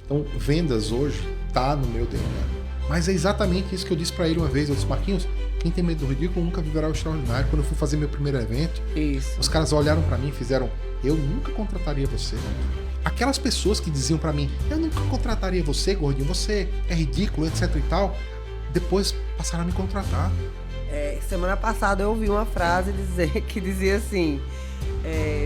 Então, vendas hoje tá no meu DNA. Mas é exatamente isso que eu disse para ele uma vez. Eu disse, Marquinhos, quem tem medo do ridículo nunca viverá o extraordinário. Quando eu fui fazer meu primeiro evento, os caras olharam para mim e fizeram, eu nunca contrataria você. Aquelas pessoas que diziam para mim, eu nunca contrataria você, gordinho, você é ridículo, etc e tal, depois passaram a me contratar. Semana passada eu ouvi uma frase que dizia assim,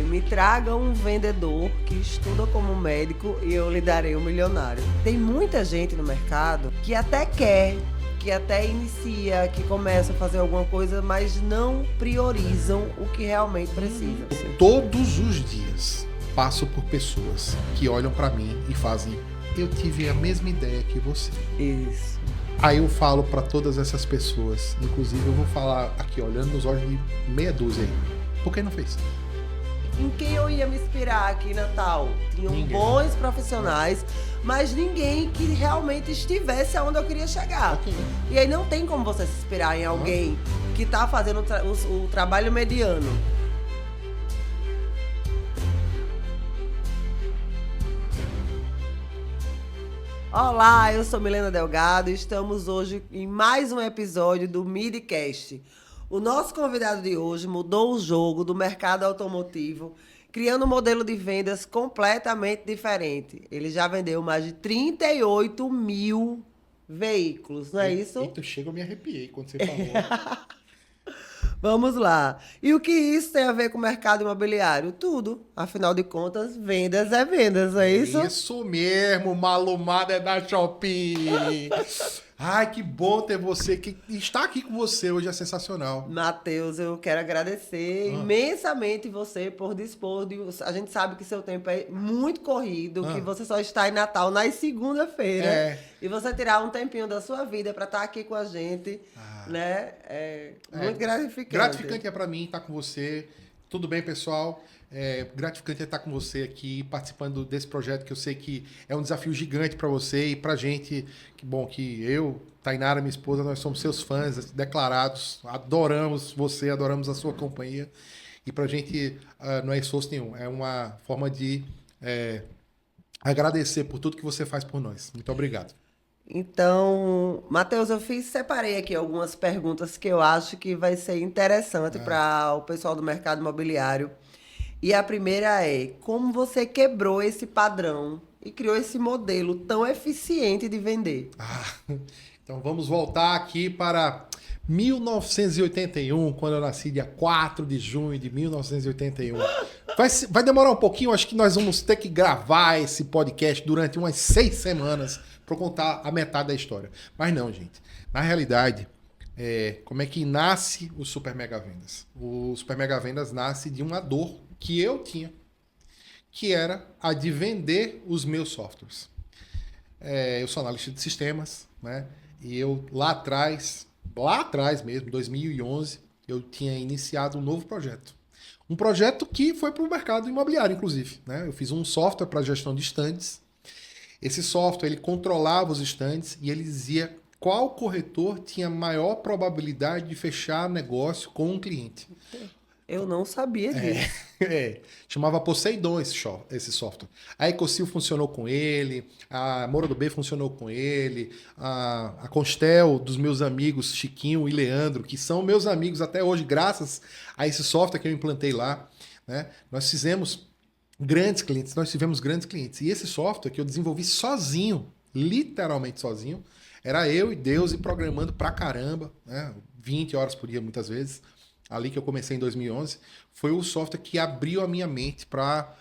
me traga um vendedor que estuda como médico e eu lhe darei um milionário. Tem muita gente no mercado que até quer, que até inicia, que começa a fazer alguma coisa, mas não priorizam o que realmente precisam. Todos os dias passo por pessoas que olham para mim e fazem, eu tive a mesma ideia que você. Isso. Aí eu falo para todas essas pessoas, inclusive eu vou falar aqui, olhando nos olhos de meia dúzia aí, por que não fez? Em quem eu ia me inspirar aqui em Natal? Tinham bons profissionais, mas ninguém que realmente estivesse aonde eu queria chegar. Okay. E aí não tem como você se inspirar em alguém que tá fazendo o trabalho mediano. Olá, eu sou Milena Delgado e estamos hoje em mais um episódio do Midcast. O nosso convidado de hoje mudou o jogo do mercado automotivo, criando um modelo de vendas completamente diferente. Ele já vendeu mais de 38 mil veículos, não é isso? Eita, chega, eu me arrepiei quando você falou. Vamos lá. E o que isso tem a ver com o mercado imobiliário? Tudo. Afinal de contas, vendas é vendas, não é isso? Isso mesmo, malumada é da Shopee. Ai, que bom ter você, que estar aqui com você hoje é sensacional. Matheus, eu quero agradecer imensamente você por dispor de... A gente sabe que seu tempo é muito corrido, que você só está em Natal nas segunda-feira. E você tirar um tempinho da sua vida para estar aqui com a gente, né? É muito gratificante. Gratificante é para mim estar com você. Tudo bem, pessoal? Gratificante é estar com você aqui, participando desse projeto que eu sei que é um desafio gigante para você e para gente. Que bom que eu, Tainara, minha esposa, nós somos seus fãs declarados, adoramos você, adoramos a sua companhia. E para a gente não é esforço nenhum, é uma forma de agradecer por tudo que você faz por nós. Muito obrigado. Então, Matheus, separei aqui algumas perguntas que eu acho que vai ser interessante para o pessoal do mercado imobiliário. E a primeira é, como você quebrou esse padrão e criou esse modelo tão eficiente de vender? Então vamos voltar aqui para 1981, quando eu nasci, dia 4 de junho de 1981. Vai demorar um pouquinho, acho que nós vamos ter que gravar esse podcast durante umas 6 semanas para contar a metade da história. Mas não, gente. Na realidade, como é que nasce o Super Mega Vendas? O Super Mega Vendas nasce de uma dor que eu tinha, que era a de vender os meus softwares. Eu sou analista de sistemas, né? E eu lá atrás mesmo, 2011, eu tinha iniciado um novo projeto. Um projeto que foi para o mercado imobiliário, inclusive, né? Eu fiz um software para gestão de estandes. Esse software, ele controlava os estandes e ele dizia qual corretor tinha maior probabilidade de fechar negócio com um cliente. Eu não sabia disso. Chamava Poseidon esse software. A Ecosil funcionou com ele, a Moura do B funcionou com ele, a Constel dos meus amigos Chiquinho e Leandro, que são meus amigos até hoje, graças a esse software que eu implantei lá, né? Nós tivemos grandes clientes. E esse software que eu desenvolvi sozinho, literalmente sozinho, era eu e Deus e programando pra caramba, né? 20 horas por dia muitas vezes. Ali que eu comecei em 2011, foi o software que abriu a minha mente para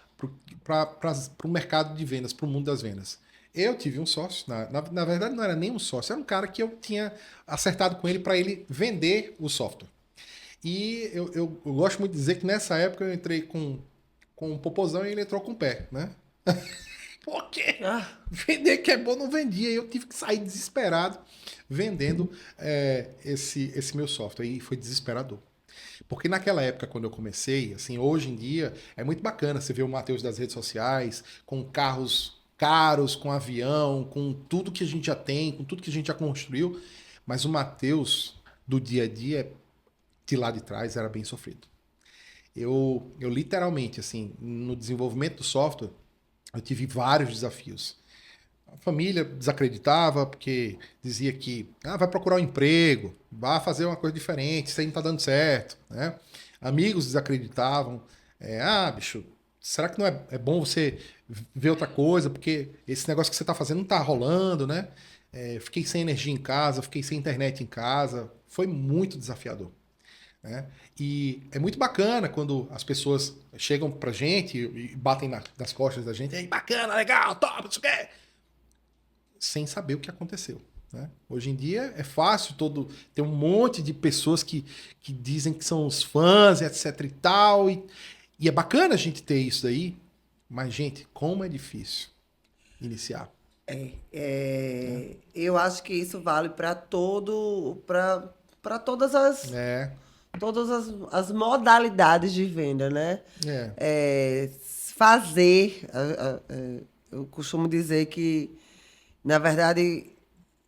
o mercado de vendas, para o mundo das vendas. Eu tive um sócio, na verdade não era nem um sócio, era um cara que eu tinha acertado com ele para ele vender o software. E eu gosto muito de dizer que nessa época eu entrei com um popozão e ele entrou com o pé, né? Por quê? Vender que é bom não vendia. E eu tive que sair desesperado vendendo esse meu software. E foi desesperador. Porque naquela época, quando eu comecei, assim, hoje em dia, é muito bacana você ver o Matheus das redes sociais, com carros caros, com avião, com tudo que a gente já tem, com tudo que a gente já construiu. Mas o Matheus, do dia a dia, de lá de trás, era bem sofrido. Eu literalmente, assim, no desenvolvimento do software, eu tive vários desafios. A família desacreditava porque dizia que vai procurar um emprego, vai fazer uma coisa diferente, isso aí não tá dando certo, né? Amigos desacreditavam. Bicho, será que não é bom você ver outra coisa? Porque esse negócio que você tá fazendo não tá rolando, né? Fiquei sem energia em casa, fiquei sem internet em casa. Foi muito desafiador, né? E é muito bacana quando as pessoas chegam pra gente e batem nas costas da gente. Ei, bacana, legal, top, não sei o quê. Sem saber o que aconteceu, né? Hoje em dia é fácil, tem um monte de pessoas que dizem que são os fãs, etc e tal. E é bacana a gente ter isso aí. Mas, gente, como é difícil iniciar. Eu acho que isso vale para É, todas as modalidades de venda, né? é. É, fazer, eu costumo dizer que, na verdade,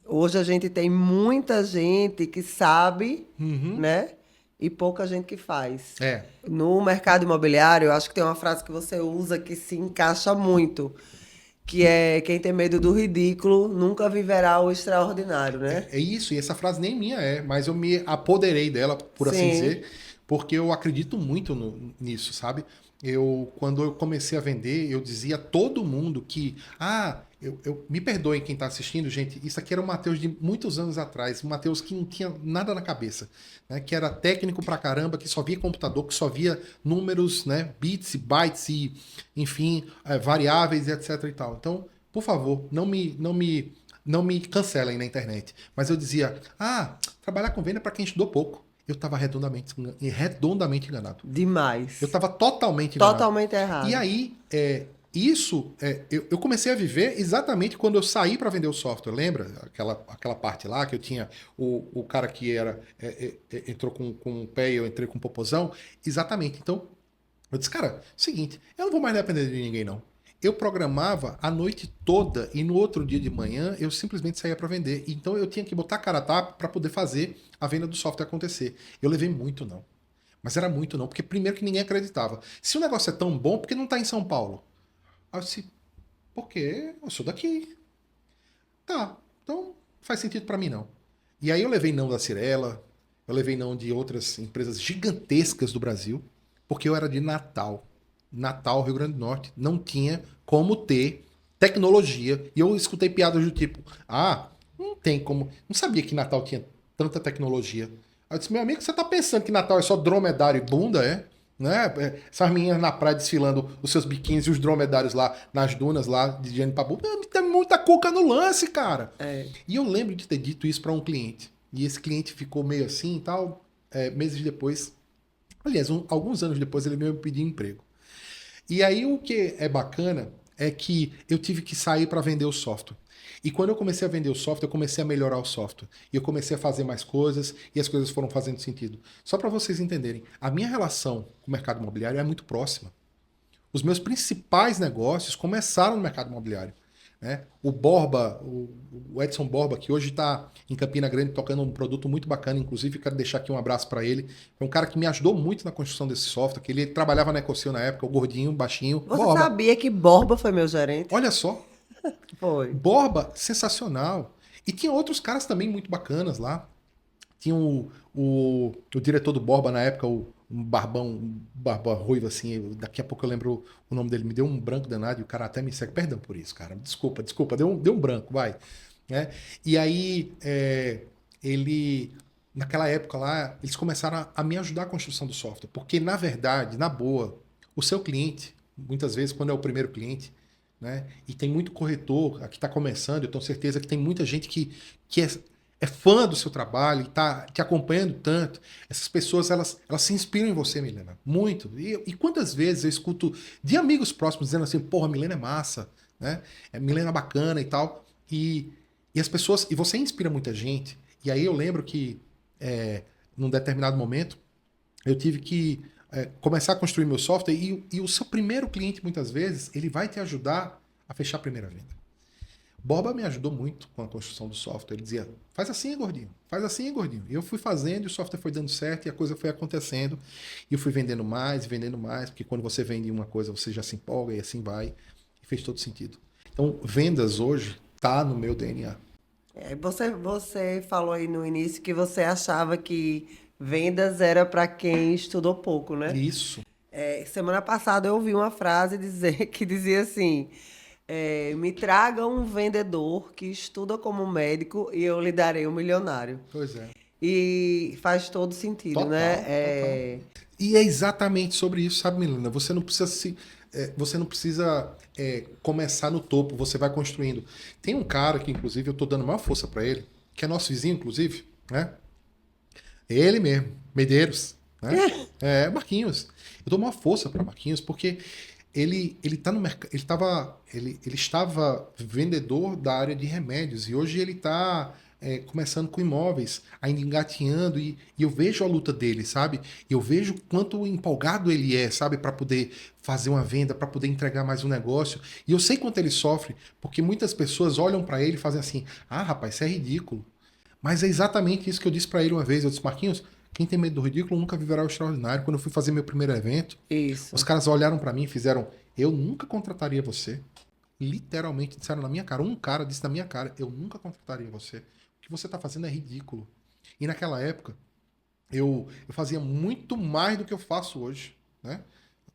hoje a gente tem muita gente que sabe, Uhum. né? E pouca gente que faz. É. No mercado imobiliário, eu acho que tem uma frase que você usa que se encaixa muito, que é quem tem medo do ridículo nunca viverá o extraordinário, né? É isso, e essa frase nem minha mas eu me apoderei dela, por assim Sim. dizer, porque eu acredito muito nisso, sabe? Quando eu comecei a vender, eu dizia a todo mundo que, me perdoem quem está assistindo, gente, isso aqui era o Matheus de muitos anos atrás, um Matheus que não tinha nada na cabeça, né? Que era técnico pra caramba, que só via computador, que só via números, né? Bits, bytes e, enfim, variáveis e etc e tal. Então, por favor, não me cancelem na internet. Mas eu dizia, trabalhar com venda é para quem estudou pouco. Eu estava redondamente enganado. Eu Demais. estava totalmente enganado. Totalmente E errado. aí, eu comecei a viver exatamente quando eu saí para vender o software. Lembra aquela parte lá que eu tinha o cara que entrou com o pé e eu entrei com o popozão? Exatamente. Então, eu disse, cara, seguinte, eu não vou mais depender de ninguém, não. Eu programava a noite toda e no outro dia de manhã eu simplesmente saía para vender. Então eu tinha que botar a cara a tapa para poder fazer a venda do software acontecer. Eu levei muito não. Mas era muito não, porque primeiro que ninguém acreditava. Se o negócio é tão bom, por que não tá em São Paulo? Aí eu disse, porque eu sou daqui. Tá, então faz sentido para mim não. E aí eu levei não da Cirela, eu levei não de outras empresas gigantescas do Brasil, porque eu era de Natal. Natal, Rio Grande do Norte, não tinha como ter tecnologia. E eu escutei piadas do tipo, não tem como. Não sabia que Natal tinha tanta tecnologia. Aí eu disse, meu amigo, você tá pensando que Natal é só dromedário e bunda, é? Né? Essas meninas na praia desfilando os seus biquínis e os dromedários lá nas dunas lá de Gianni Pabu. Tem muita cuca no lance, cara. É. E eu lembro de ter dito isso para um cliente. E esse cliente ficou meio assim e tal. Meses depois, aliás, alguns anos depois, ele veio me pedir emprego. E aí o que é bacana é que eu tive que sair para vender o software. E quando eu comecei a vender o software, eu comecei a melhorar o software. E eu comecei a fazer mais coisas e as coisas foram fazendo sentido. Só para vocês entenderem, a minha relação com o mercado imobiliário é muito próxima. Os meus principais negócios começaram no mercado imobiliário. Né? O Borba, o Edson Borba, que hoje está em Campina Grande tocando um produto muito bacana, inclusive quero deixar aqui um abraço para ele. Foi um cara que me ajudou muito na construção desse software, que ele trabalhava na Ecosil na época, o gordinho, baixinho. Você Borba, sabia que Borba foi meu gerente? olha só, Foi. Borba, sensacional. E tinha outros caras também muito bacanas lá. Tinha o diretor do Borba na época, um barbão, um barba ruivo assim, daqui a pouco eu lembro o nome dele, me deu um branco danado e o cara até me segue, perdão por isso, cara, desculpa, deu um branco, vai. Né? E aí, ele, naquela época lá, eles começaram a me ajudar a construção do software, porque na verdade, na boa, o seu cliente, muitas vezes quando é o primeiro cliente, né? E tem muito corretor que está começando, eu tenho certeza que tem muita gente que é fã do seu trabalho e está te acompanhando tanto. Essas pessoas, elas se inspiram em você, Milena. Muito. E quantas vezes eu escuto de amigos próximos dizendo assim, porra, Milena é massa, né? Milena é bacana e tal. E as pessoas... E você inspira muita gente. E aí eu lembro que, num determinado momento, eu tive que começar a construir meu software e o seu primeiro cliente, muitas vezes, ele vai te ajudar a fechar a primeira venda. Borba me ajudou muito com a construção do software. Ele dizia, faz assim, gordinho, faz assim, gordinho. E eu fui fazendo e o software foi dando certo e a coisa foi acontecendo. E eu fui vendendo mais, porque quando você vende uma coisa, você já se empolga e assim vai. E fez todo sentido. Então, vendas hoje Tá no meu DNA. Você falou aí no início que você achava que vendas era para quem estudou pouco, né? Isso. Semana passada eu ouvi uma frase que dizia assim: me traga um vendedor que estuda como médico e eu lhe darei um milionário. Pois é. E faz todo sentido, né? Total, total. E é exatamente sobre isso, sabe, Milena? Você não precisa começar no topo, você vai construindo. Tem um cara que, inclusive, eu tô dando maior força para ele, que é nosso vizinho, inclusive, né? Ele mesmo, Medeiros, né? Marquinhos. Eu dou uma força para Marquinhos porque ele tá no mercado, ele estava vendedor da área de remédios e hoje ele tá começando com imóveis, ainda engatinhando e eu vejo a luta dele, sabe? E eu vejo quanto empolgado ele é, sabe, para poder fazer uma venda, para poder entregar mais um negócio. E eu sei quanto ele sofre, porque muitas pessoas olham para ele e fazem assim: "Ah, rapaz, isso é ridículo". Mas é exatamente isso que eu disse para ele uma vez. Eu disse: Marquinhos, quem tem medo do ridículo nunca viverá o extraordinário. Quando eu fui fazer meu primeiro evento, Isso. os caras olharam para mim e fizeram: eu nunca contrataria você. Literalmente disseram na minha cara. Um cara disse na minha cara: eu nunca contrataria você. O que você tá fazendo é ridículo. E naquela época, eu fazia muito mais do que eu faço hoje, né?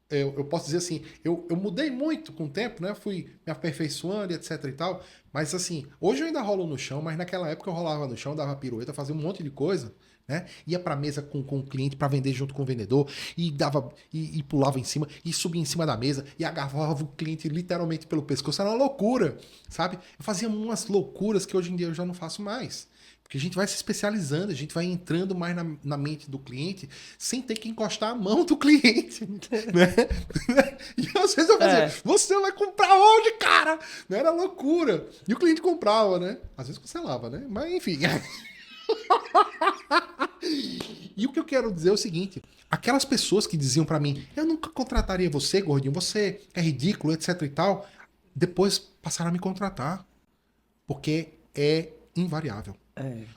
Eu posso dizer assim, eu mudei muito com o tempo, né? Fui me aperfeiçoando, etc e tal. Mas assim, hoje eu ainda rolo no chão, mas naquela época eu rolava no chão, dava pirueta, fazia um monte de coisa, né? Ia pra mesa com o cliente para vender junto com o vendedor e dava e pulava em cima e subia em cima da mesa e agarrava o cliente literalmente pelo pescoço. Era uma loucura, sabe? Eu fazia umas loucuras que hoje em dia eu já não faço mais. Porque a gente vai se especializando, a gente vai entrando mais na mente do cliente sem ter que encostar a mão do cliente, né? E às vezes eu fazia, você vai comprar onde, cara? Não era loucura. E o cliente comprava, né? Às vezes cancelava, né? Mas enfim. E o que eu quero dizer é o seguinte, aquelas pessoas que diziam pra mim, eu nunca contrataria você, gordinho, você é ridículo, etc e tal, depois passaram a me contratar. Porque é invariável.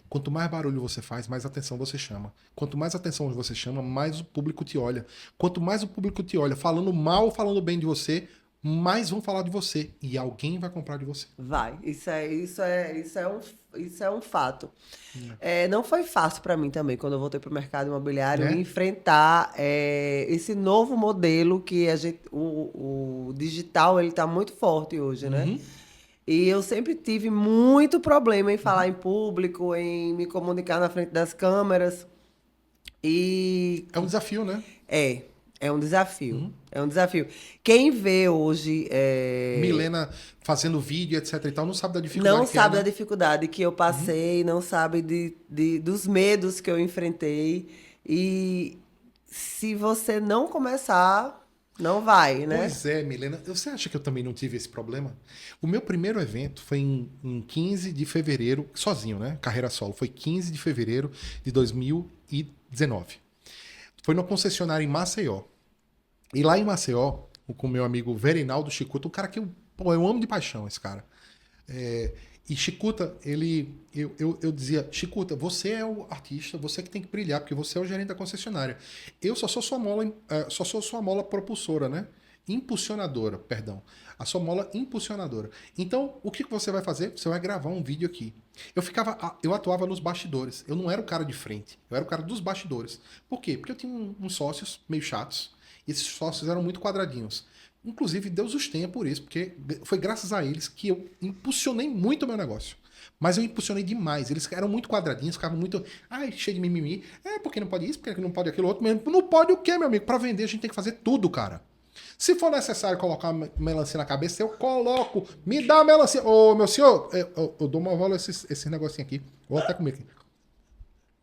Quanto mais barulho você faz, mais atenção você chama. Quanto mais atenção você chama, mais o público te olha. Quanto mais o público te olha, falando mal ou falando bem de você, mais vão falar de você. E alguém vai comprar de você. Vai. Isso é um fato. Não foi fácil para mim também, quando eu voltei para o mercado imobiliário, enfrentar esse novo modelo que o digital ele está muito forte hoje, né? E eu sempre tive muito problema em falar em público, em me comunicar na frente das câmeras. E É um desafio, né? é um desafio. É um desafio. Quem vê hoje. Milena fazendo vídeo, etc e tal, não sabe da dificuldade Não que sabe é, da né? dificuldade que eu passei, não sabe dos medos que eu enfrentei. E se você não começar, não vai, né? Pois é, Milena. Você acha que eu também não tive esse problema? O meu primeiro evento foi em 15 de fevereiro, sozinho, né? Carreira solo. Foi 15 de fevereiro de 2019. Foi numa concessionária em Maceió. E lá em Maceió, com o meu amigo Verinaldo Chicuta, um cara que eu amo de paixão, esse cara. E Chicuta, eu dizia, Chicuta, você é o artista, você que tem que brilhar, porque você é o gerente da concessionária. Eu só sou sua mola propulsora, né? Impulsionadora, perdão. A sua mola impulsionadora. Então, o que você vai fazer? Você vai gravar um vídeo aqui. Eu atuava nos bastidores. Eu não era o cara de frente, eu era o cara dos bastidores. Por quê? Porque eu tinha uns sócios meio chatos. E esses sócios eram muito quadradinhos. Inclusive, Deus os tenha por isso, porque foi graças a eles que eu impulsionei muito o meu negócio. Mas eu impulsionei demais. Eles eram muito quadradinhos, ficavam muito. Ai, cheio de mimimi. Porque não pode isso, porque não pode aquilo outro. Não pode o quê, meu amigo? Para vender, a gente tem que fazer tudo, cara. Se for necessário colocar uma melancia na cabeça, eu coloco. Me dá a melancia. Ô, meu senhor, eu dou uma bola esse negocinho aqui. Vou até comer aqui.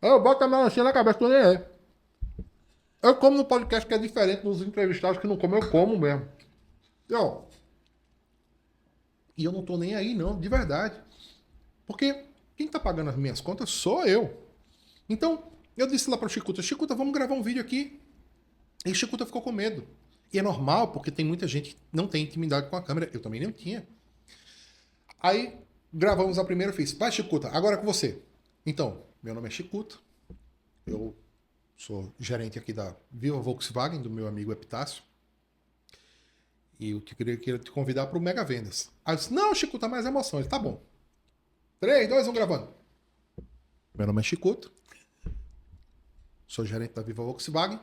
Eu boto a melancia na cabeça, tu nem é. Eu como no podcast que é diferente dos entrevistados que não comem, eu como mesmo. E eu não tô nem aí, não, de verdade. Porque quem tá pagando as minhas contas sou eu. Então, eu disse lá pro Chicuta, Chicuta, vamos gravar um vídeo aqui. E Chicuta ficou com medo. E é normal, porque tem muita gente que não tem intimidade com a câmera. Eu também não tinha. Aí, gravamos a primeira e fiz, vai Chicuta, agora é com você. Então, meu nome é Chicuta. Eu sou gerente aqui da Viva Volkswagen, do meu amigo Epitácio. E eu queria te convidar para o Mega Vendas. Aí eu disse, não, Chico, tá mais emoção. Ele, tá bom. 3, 2, 1, gravando. Meu nome é Chicoto. Sou gerente da Viva Volkswagen.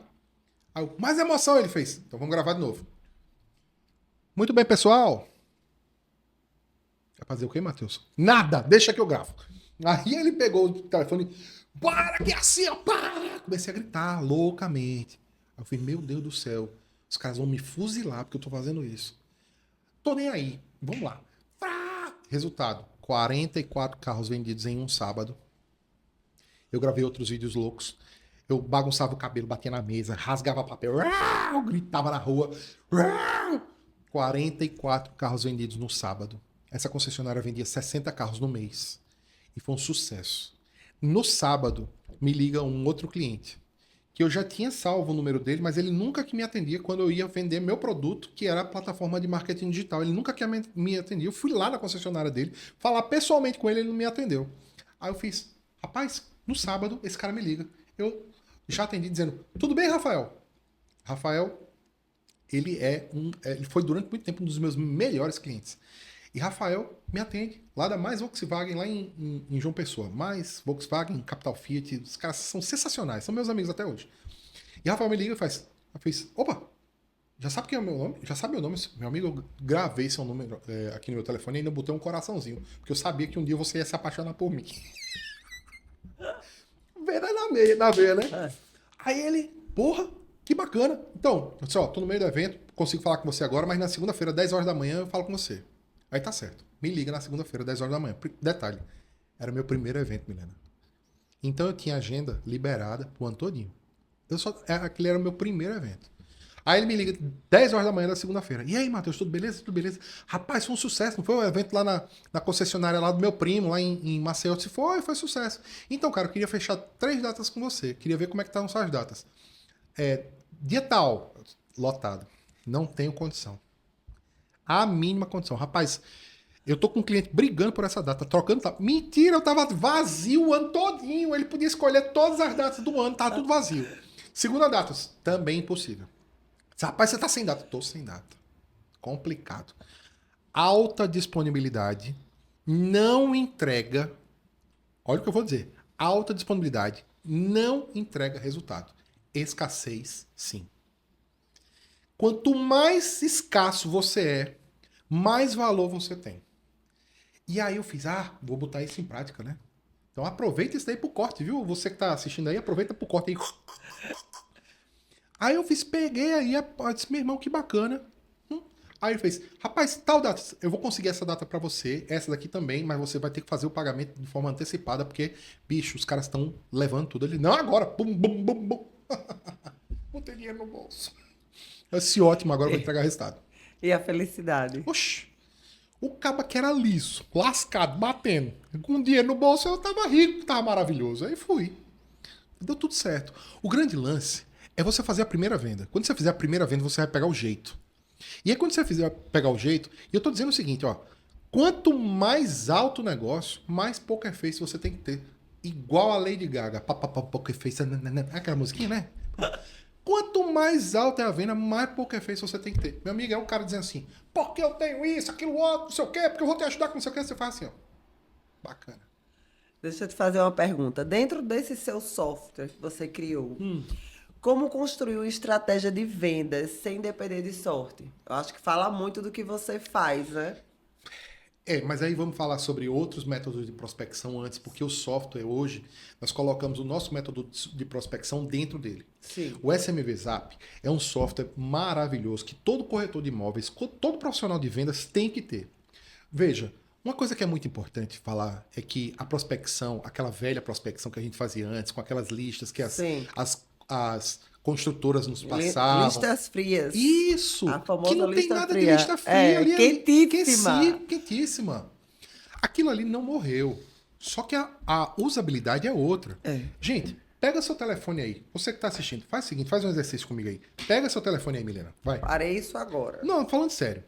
Aí eu, mais emoção ele fez. Então vamos gravar de novo. Muito bem, pessoal. Vai fazer o quê, Matheus? Nada, deixa que eu gravo. Aí ele pegou o telefone. Para que é assim, ó, para! Comecei a gritar loucamente. Aí eu falei, meu Deus do céu. Os caras vão me fuzilar porque eu tô fazendo isso. Tô nem aí. Vamos lá. Resultado. 44 carros vendidos em um sábado. Eu gravei outros vídeos loucos. Eu bagunçava o cabelo, batia na mesa, rasgava papel, eu gritava na rua. 44 carros vendidos no sábado. Essa concessionária vendia 60 carros no mês. E foi um sucesso. No sábado, me liga um outro cliente, que eu já tinha salvo o número dele, mas ele nunca que me atendia quando eu ia vender meu produto, que era a plataforma de marketing digital. Ele nunca que me atendia. Eu fui lá na concessionária dele, falar pessoalmente com ele, ele não me atendeu. Aí eu fiz, rapaz, no sábado, esse cara me liga. Eu já atendi dizendo, tudo bem, Rafael? Rafael, ele foi durante muito tempo um dos meus melhores clientes. E Rafael me atende lá da Mais Volkswagen, lá em João Pessoa. Mais Volkswagen, Capital Fiat. Os caras são sensacionais, são meus amigos até hoje. E Rafael me liga e faz, opa, já sabe quem é o meu nome? Já sabe meu nome? Meu amigo, eu gravei seu número aqui no meu telefone e ainda botei um coraçãozinho. Porque eu sabia que um dia você ia se apaixonar por mim. Veio na veia, né? Aí ele, porra, que bacana. Então, só, tô no meio do evento, consigo falar com você agora, mas na segunda-feira, 10 horas da manhã, eu falo com você. Aí tá certo. Me liga na segunda-feira, 10 horas da manhã. Detalhe, era o meu primeiro evento, Milena. Então eu tinha agenda liberada pro ano todinho. Aquele era o meu primeiro evento. Aí ele me liga 10 horas da manhã da segunda-feira. E aí, Matheus, tudo beleza? Tudo beleza? Rapaz, foi um sucesso. Não foi um evento lá na concessionária lá do meu primo, lá em Maceió? Eu disse, foi sucesso. Então, cara, eu queria fechar 3 datas com você. Queria ver como é que estavam suas datas. Dia tal, lotado. Não tenho condição. A mínima condição. Rapaz, eu tô com um cliente brigando por essa data, trocando. Mentira, eu tava vazio o ano todinho. Ele podia escolher todas as datas do ano, tava tudo vazio. Segunda data, também impossível. Rapaz, você tá sem data? Tô sem data. Complicado. Alta disponibilidade não entrega. Olha o que eu vou dizer. Alta disponibilidade não entrega resultado. Escassez, sim. Quanto mais escasso você é, mais valor você tem. E aí eu fiz, vou botar isso em prática, né? Então aproveita isso daí pro corte, viu? Você que tá assistindo aí, aproveita pro corte aí. Aí eu peguei aí, disse, meu irmão, que bacana. Aí ele fez, rapaz, tal data, eu vou conseguir essa data pra você, essa daqui também, mas você vai ter que fazer o pagamento de forma antecipada, porque, bicho, os caras estão levando tudo. Ele, não, agora, bum, bum, bum, bum. Não tem dinheiro no bolso. Esse ótimo, agora eu vou entregar o resultado. E a felicidade? Oxi, o caba que era liso, lascado, batendo, com dinheiro no bolso, eu tava rico, tava maravilhoso. Aí fui. Deu tudo certo. O grande lance é você fazer a primeira venda. Quando você fizer a primeira venda, você vai pegar o jeito. E aí quando você fizer pegar o jeito, e eu tô dizendo o seguinte, ó, quanto mais alto o negócio, mais poker face você tem que ter. Igual a Lady Gaga, poker face, aquela musiquinha, né? Quanto mais alta é a venda, mais poker face você tem que ter. Meu amigo, é um cara dizendo assim, porque eu tenho isso, aquilo outro, não sei o quê, porque eu vou te ajudar com não sei o quê, você faz assim, ó. Bacana. Deixa eu te fazer uma pergunta. Dentro desse seu software que você criou, como construir uma estratégia de vendas sem depender de sorte? Eu acho que fala muito do que você faz, né? Mas aí vamos falar sobre outros métodos de prospecção antes, porque o software hoje, nós colocamos o nosso método de prospecção dentro dele. Sim. O SMV Zap é um software maravilhoso que todo corretor de imóveis, todo profissional de vendas tem que ter. Veja, uma coisa que é muito importante falar é que a prospecção, aquela velha prospecção que a gente fazia antes, com aquelas listas que as construtoras nos passavam. Listas frias. Isso! A famosa que não tem lista nada fria. de lista fria ali. Quentíssima. Quentíssima. Aquilo ali não morreu. Só que a usabilidade é outra. Gente, pega seu telefone aí. Você que está assistindo, faz o seguinte, faz um exercício comigo aí. Pega seu telefone aí, Milena. Vai. Parei isso agora. Não, falando sério.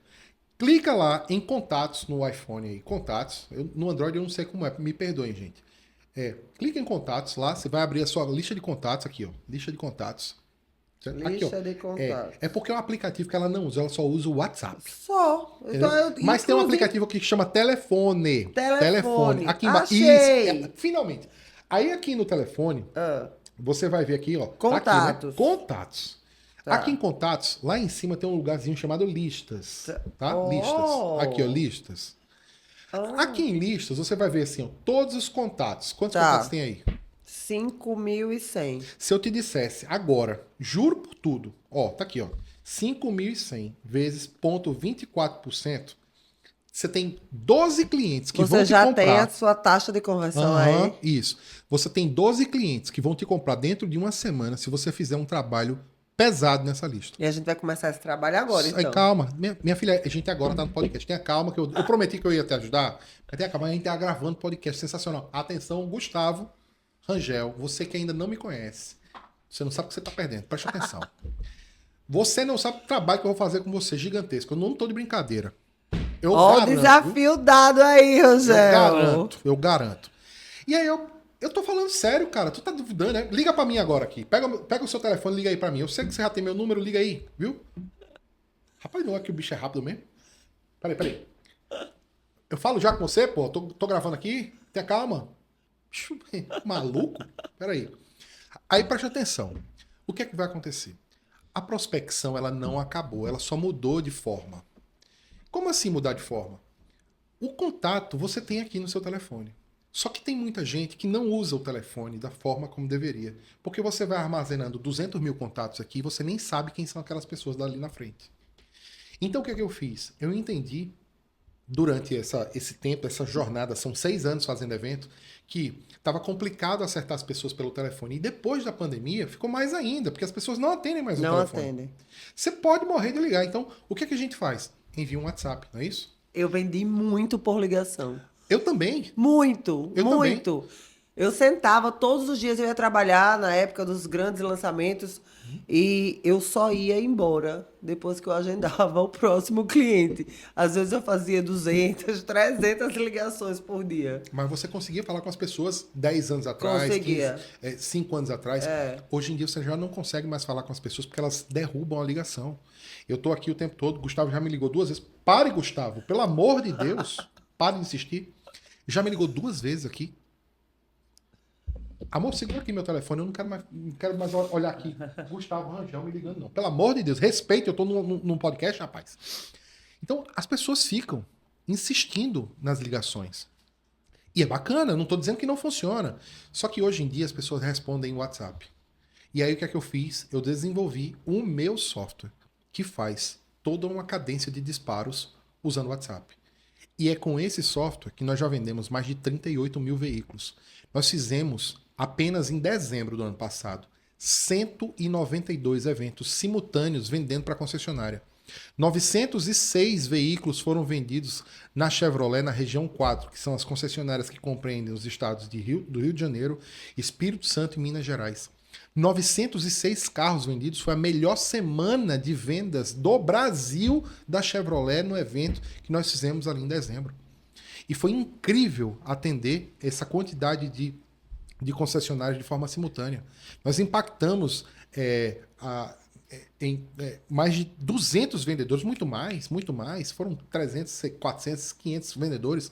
Clica lá em contatos no iPhone aí. Contatos. No Android eu não sei como é. Me perdoem, gente. Clica em contatos lá. Você vai abrir a sua lista de contatos aqui, ó. Lista de contatos. Aqui, ó. Lista de contatos. É porque é um aplicativo que ela não usa, ela só usa o WhatsApp. Só. Então, Mas tem um aplicativo que chama Telefone. Telefone. Aqui embaixo. Achei. Finalmente. Aí aqui no telefone, Ah, você vai ver aqui, ó. Tá aqui, Contatos. né? Contatos. Tá. Aqui em Contatos, lá em cima tem um lugarzinho chamado Listas. Tá? Oh. Listas. Aqui, ó, Listas. ah, Aqui em Listas, você vai ver assim, ó, todos os contatos. Quantos Tá. contatos tem aí? 5.100. Se eu te dissesse agora, juro por tudo, ó, tá aqui, ó, 5.100 vezes 0,24%, você tem 12 clientes que vão Você te já comprar. tem a sua taxa de conversão Aham, aí. isso. Você tem 12 clientes que vão te comprar dentro de uma semana se você fizer um trabalho pesado nessa lista. E a gente vai começar esse trabalho agora, Aí, então. calma, minha filha, a gente agora tá no podcast. Tenha calma, que eu prometi que eu ia te ajudar. Mas tenha calma, a gente tá gravando podcast sensacional. Atenção, Gustavo Rangel, você que ainda não me conhece, você não sabe o que você tá perdendo, preste atenção. Você não sabe o trabalho que eu vou fazer com você, gigantesco. Eu não tô de brincadeira. Eu Ó, o garanto, desafio dado aí, Rogério. eu garanto. E aí eu tô falando sério, cara. Tu tá duvidando, né? Liga pra mim agora aqui. Pega o seu telefone, liga aí pra mim. Eu sei que você já tem meu número, liga aí, viu? Rapaz, não é que o bicho é rápido mesmo. Peraí. Eu falo já com você, pô. Tô gravando aqui. Tenha calma. Bicho, maluco? Peraí. Aí preste atenção. O que é que vai acontecer? A prospecção, ela não acabou. Ela só mudou de forma. Como assim mudar de forma? O contato você tem aqui no seu telefone. Só que tem muita gente que não usa o telefone da forma como deveria. Porque você vai armazenando 200 mil contatos aqui e você nem sabe quem são aquelas pessoas dali na frente. Então o que é que eu fiz? Eu entendi, durante esse tempo, essa jornada, são 6 anos fazendo evento, que estava complicado acertar as pessoas pelo telefone. E depois da pandemia, ficou mais ainda, porque as pessoas não atendem mais o Não telefone. atendem. Você pode morrer de ligar. Então, o que é que a gente faz? Envia um WhatsApp, não é isso? Eu vendi muito por ligação. Eu também. Muito, Eu muito. Eu sentava todos os dias, eu ia trabalhar na época dos grandes lançamentos e eu só ia embora depois que eu agendava o próximo cliente. Às vezes eu fazia 200, 300 ligações por dia. Mas você conseguia falar com as pessoas 10 anos atrás, Conseguia. 5 anos atrás. Hoje em dia você já não consegue mais falar com as pessoas porque elas derrubam a ligação. Eu tô aqui o tempo todo, Gustavo já me ligou 2 vezes. Pare, Gustavo, pelo amor de Deus, pare de insistir. Já me ligou 2 vezes aqui. Amor, segura aqui meu telefone, eu não quero mais olhar aqui. Gustavo Rangel me ligando, não. Pelo amor de Deus, respeite, eu tô num podcast, rapaz. Então, as pessoas ficam insistindo nas ligações. E é bacana, eu não tô dizendo que não funciona. Só que hoje em dia as pessoas respondem em WhatsApp. E aí o que é que eu fiz? Eu desenvolvi o meu software, que faz toda uma cadência de disparos usando o WhatsApp. E é com esse software que nós já vendemos mais de 38 mil veículos. Nós fizemos, apenas em dezembro do ano passado, 192 eventos simultâneos vendendo para a concessionária. 906 veículos foram vendidos na Chevrolet, na região 4, que são as concessionárias que compreendem os estados do Rio de Janeiro, Espírito Santo e Minas Gerais. 906 carros vendidos, foi a melhor semana de vendas do Brasil da Chevrolet no evento que nós fizemos ali em dezembro. E foi incrível atender essa quantidade de concessionários de forma simultânea. Nós impactamos mais de 200 vendedores, muito mais, foram 300, 400, 500 vendedores,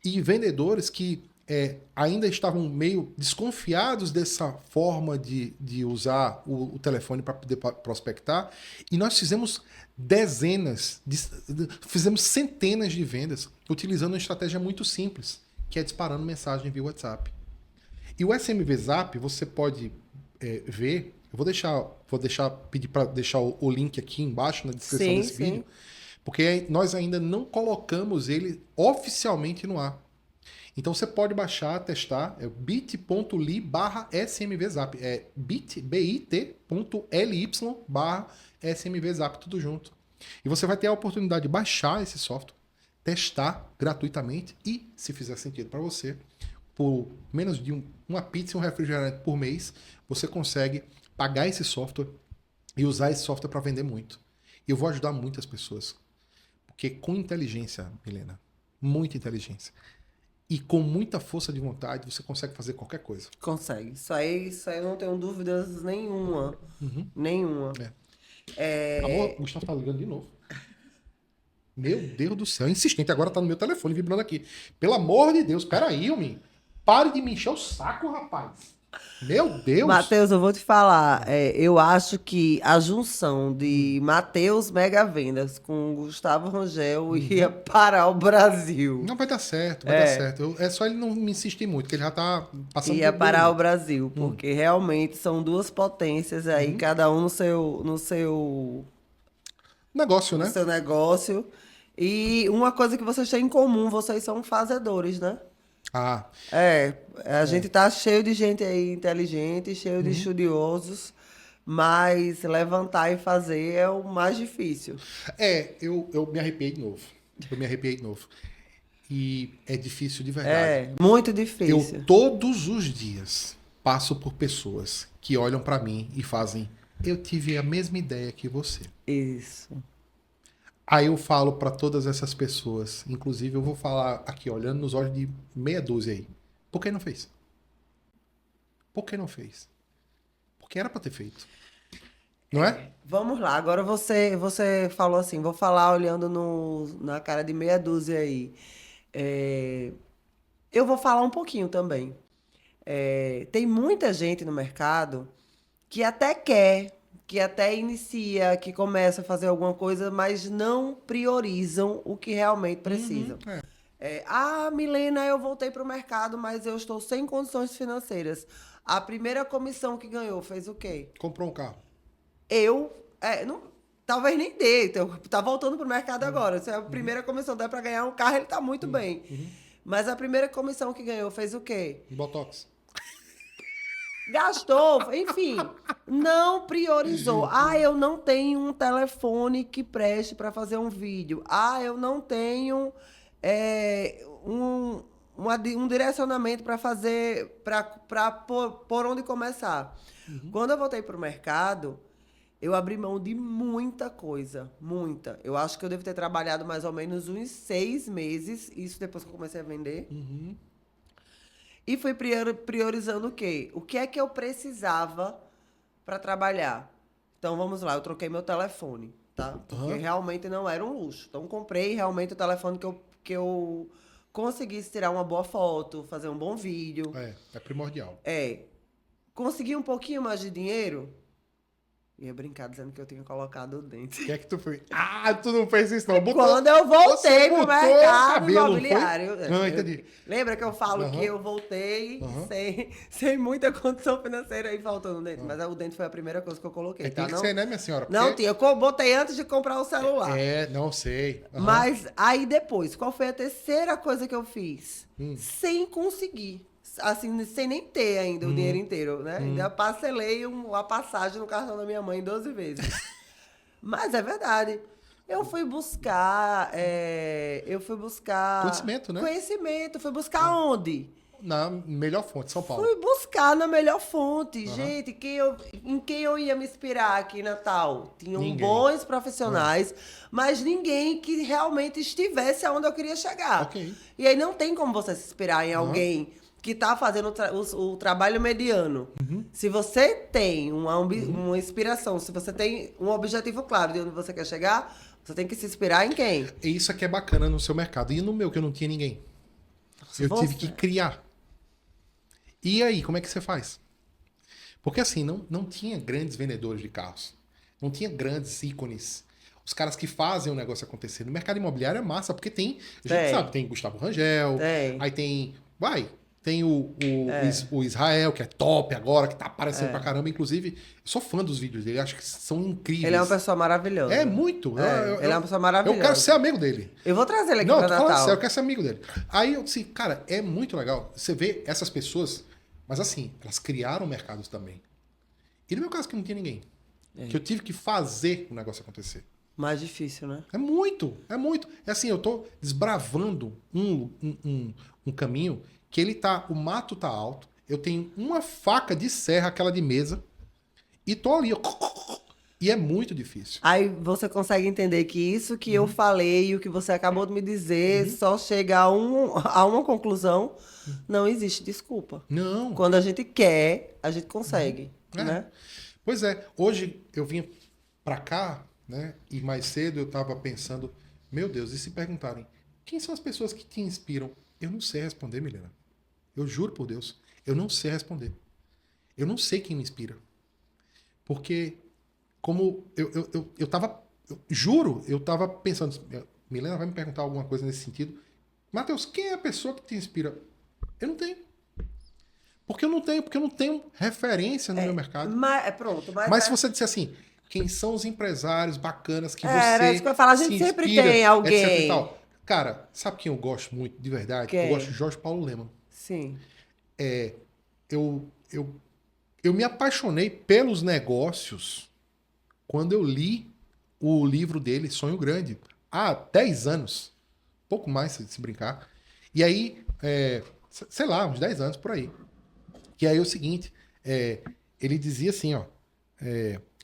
e vendedores que ainda estavam meio desconfiados dessa forma de usar o telefone para poder prospectar, e nós fizemos fizemos centenas de vendas, utilizando uma estratégia muito simples, que é disparando mensagem via WhatsApp. E o SMV Zap, você pode ver, eu vou pedir para deixar o link aqui embaixo na descrição desse vídeo, porque nós ainda não colocamos ele oficialmente no ar. Então você pode baixar, testar, é bit.ly/smvzap, é bit.ly/smvzap, tudo junto. E você vai ter a oportunidade de baixar esse software, testar gratuitamente e, se fizer sentido para você, por menos de uma pizza e um refrigerante por mês, você consegue pagar esse software e usar esse software para vender muito. E eu vou ajudar muitas pessoas. Porque com inteligência, Milena, muita inteligência, e com muita força de vontade você consegue fazer qualquer coisa. Consegue. Isso aí eu não tenho dúvidas nenhuma. Nenhuma. Amor, o Gustavo tá ligando de novo. Meu Deus do céu, insistente. Agora tá no meu telefone vibrando aqui. Pelo amor de Deus, peraí, Yumi. Pare de me encher o saco, rapaz. Meu Deus. Matheus, eu vou te falar. Eu acho que a junção de Matheus Mega Vendas com Gustavo Rangel ia parar o Brasil. Não vai dar certo, vai dar certo. É só ele não me insistir muito, que ele já tá passando Ia por parar o tudo. Brasil, porque realmente são duas potências aí, cada um no Negócio, né? seu negócio. E uma coisa que vocês têm em comum, vocês são fazedores, né? Ah, A gente tá cheio de gente aí inteligente, cheio de estudiosos, mas levantar e fazer é o mais difícil. eu me arrepiei de novo. Eu me arrepiei de novo. E é difícil de verdade. Muito difícil. Eu todos os dias passo por pessoas que olham pra mim e fazem: eu tive a mesma ideia que você. Isso. Aí eu falo pra todas essas pessoas, inclusive eu vou falar aqui olhando nos olhos de meia dúzia aí. Por que não fez? Por que não fez? Porque era pra ter feito. Não é? Vamos lá, agora você falou assim, vou falar olhando na cara de meia dúzia aí. Eu vou falar um pouquinho também. Tem muita gente no mercado que até quer, que até inicia, que começa a fazer alguma coisa, mas não priorizam o que realmente precisam. Milena, eu voltei para o mercado, mas eu estou sem condições financeiras. A primeira comissão que ganhou fez o quê? Comprou um carro. Talvez nem dê, então, tá voltando pro mercado agora. Se a primeira comissão der para ganhar um carro, ele tá muito bem. Mas a primeira comissão que ganhou fez o quê? Botox. Gastou, enfim, não priorizou. Eu não tenho um telefone que preste para fazer um vídeo. Eu não tenho um direcionamento para fazer, para por onde começar. Quando eu voltei para o mercado, eu abri mão de muita coisa, muita. Eu acho que eu devo ter trabalhado mais ou menos uns 6 meses, isso depois que eu comecei a vender. E fui priorizando o quê? O que é que eu precisava para trabalhar? Então, vamos lá, eu troquei meu telefone, tá? Porque realmente não era um luxo. Então, comprei realmente o telefone que eu conseguisse tirar uma boa foto, fazer um bom vídeo. É primordial. Consegui um pouquinho mais de dinheiro? Ia brincar dizendo que eu tinha colocado o dente. O que é que tu fez? Tu não fez isso não. Quando eu voltei pro mercado cabelo, imobiliário. Entendi. Lembra que eu falo que eu voltei sem muita condição financeira e faltando dente? Mas o dente foi a primeira coisa que eu coloquei, tá? Tem que ser, né, minha senhora? Não tinha. Eu botei antes de comprar o celular. Não sei. Mas aí depois, qual foi a terceira coisa que eu fiz? Sem conseguir. Assim, sem nem ter ainda o dinheiro inteiro, né? Ainda parcelei a passagem no cartão da minha mãe 12 vezes. Mas é verdade. Eu fui buscar... Conhecimento, né? Conhecimento. Fui buscar onde? Na melhor fonte, São Paulo. Fui buscar na melhor fonte. Gente, em quem eu ia me inspirar aqui em Natal? Tinham bons profissionais, mas ninguém que realmente estivesse onde eu queria chegar. E aí não tem como você se inspirar em alguém que está fazendo o trabalho mediano. Se você tem uma inspiração, se você tem um objetivo claro de onde você quer chegar, você tem que se inspirar em quem? Isso aqui é bacana no seu mercado. E no meu, que eu não tinha ninguém. Eu tive que criar. E aí, como é que você faz? Porque assim, não tinha grandes vendedores de carros. Não tinha grandes ícones. Os caras que fazem o negócio acontecer. No mercado imobiliário é massa, porque tem... A gente sabe, tem Gustavo Rangel. Aí tem... Tem o Israel, que é top agora, que tá aparecendo pra caramba. Inclusive, eu sou fã dos vídeos dele, acho que são incríveis. Ele é uma pessoa maravilhosa. É muito. Ele é uma pessoa maravilhosa. Eu quero ser amigo dele. Eu vou trazer ele aqui pra Natal. Não, tô falando sério, eu quero ser amigo dele. Aí eu disse, cara, é muito legal. Você vê essas pessoas, mas assim, elas criaram mercados também. E no meu caso, que não tinha ninguém. Que eu tive que fazer o negócio acontecer. Mais difícil, né? É muito. É assim, eu tô desbravando um caminho que o mato tá alto, eu tenho uma faca de serra, aquela de mesa, e tô ali, ó, E é muito difícil. Aí você consegue entender que isso que eu falei e o que você acabou de me dizer só chega a uma conclusão. Não existe desculpa. Não. Quando a gente quer, a gente consegue, É. né? Pois é, hoje eu vim pra cá, né? E mais cedo eu tava pensando, meu Deus, e se perguntarem, quem são as pessoas que te inspiram? Eu não sei responder, Milena. Eu juro por Deus, eu não sei responder. Eu não sei quem me inspira. Porque, como eu tava, juro, eu tava pensando, Milena vai me perguntar alguma coisa nesse sentido. Matheus, quem é a pessoa que te inspira? Eu não tenho. Porque eu não tenho referência no meu mercado. Mas, pronto, Mas se você disser assim, quem são os empresários bacanas que era isso você que eu ia falar. A se gente sempre inspira, tem etc e alguém. tal. Cara, sabe quem eu gosto muito, de verdade? Eu Quem? gosto de Jorge Paulo Lemann. Sim. Eu, eu, eu me apaixonei pelos negócios quando eu li o livro dele, Sonho Grande, há 10 anos. Pouco mais, se brincar. E aí, sei lá, uns 10 anos por aí. Que aí é o seguinte, ele dizia assim, ó,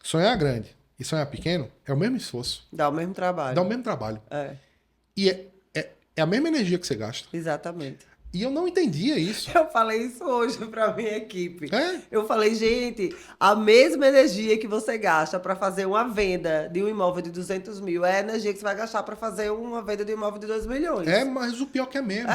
sonhar grande e sonhar pequeno é o mesmo esforço, Dá o mesmo trabalho. dá o mesmo trabalho. É, E é a mesma energia que você gasta. exatamente. E eu não entendia isso. Eu falei isso hoje pra minha equipe. É? Eu falei, gente, a mesma energia que você gasta para fazer uma venda de um imóvel de 200 mil é a energia que você vai gastar para fazer uma venda de um imóvel de 2 milhões. Mas o pior que é mesmo.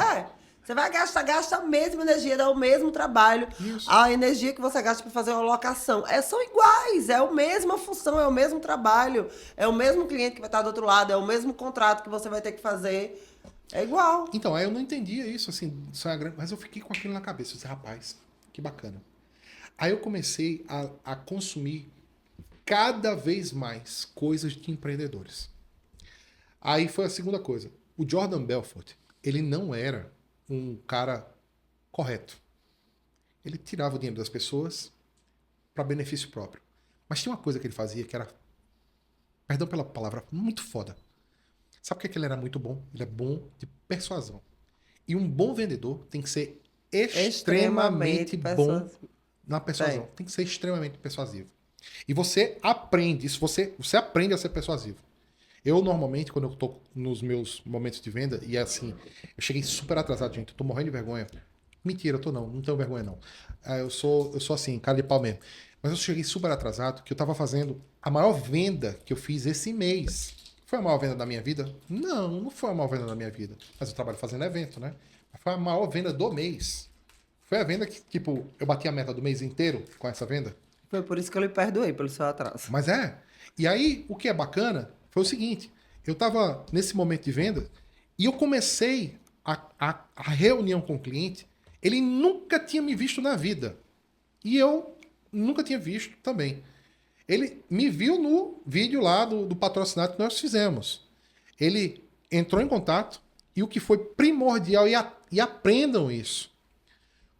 Você vai gasta a mesma energia, dá o mesmo trabalho. Isso. A energia que você gasta para fazer uma locação são iguais, é a mesma função, é o mesmo trabalho, é o mesmo cliente que vai estar do outro lado, é o mesmo contrato que você vai ter que fazer. É igual. Então, aí eu não entendia isso, assim, sonhar grande, mas eu fiquei com aquilo na cabeça. Eu disse, rapaz, que bacana. Aí eu comecei a consumir cada vez mais coisas de empreendedores. Aí foi a segunda coisa. O Jordan Belfort, ele não era um cara correto. Ele tirava o dinheiro das pessoas para benefício próprio. Mas tinha uma coisa que ele fazia que era, perdão pela palavra, muito foda. Sabe por que ele era muito bom? Ele é bom de persuasão. E um bom vendedor tem que ser extremamente bom na persuasão. Tem que ser extremamente persuasivo. E você aprende isso, você aprende a ser persuasivo. Eu, normalmente, quando eu tô nos meus momentos de venda, e é assim, eu cheguei super atrasado, gente, eu tô morrendo de vergonha. Mentira, eu tô não tenho vergonha não. Eu sou assim, cara de pau mesmo. Mas eu cheguei super atrasado, que eu tava fazendo a maior venda que eu fiz esse mês. Foi a maior venda da minha vida? Não foi a maior venda da minha vida. Mas eu trabalho fazendo evento, né? Foi a maior venda do mês. Foi a venda que, tipo, eu bati a meta do mês inteiro com essa venda. Foi por isso que eu lhe perdoei pelo seu atraso. Mas E aí, o que é bacana foi o seguinte. Eu tava nesse momento de venda e eu comecei a reunião com o cliente. Ele nunca tinha me visto na vida. E eu nunca tinha visto também. Ele me viu no vídeo lá do patrocinado que nós fizemos. Ele entrou em contato e o que foi primordial, e aprendam isso.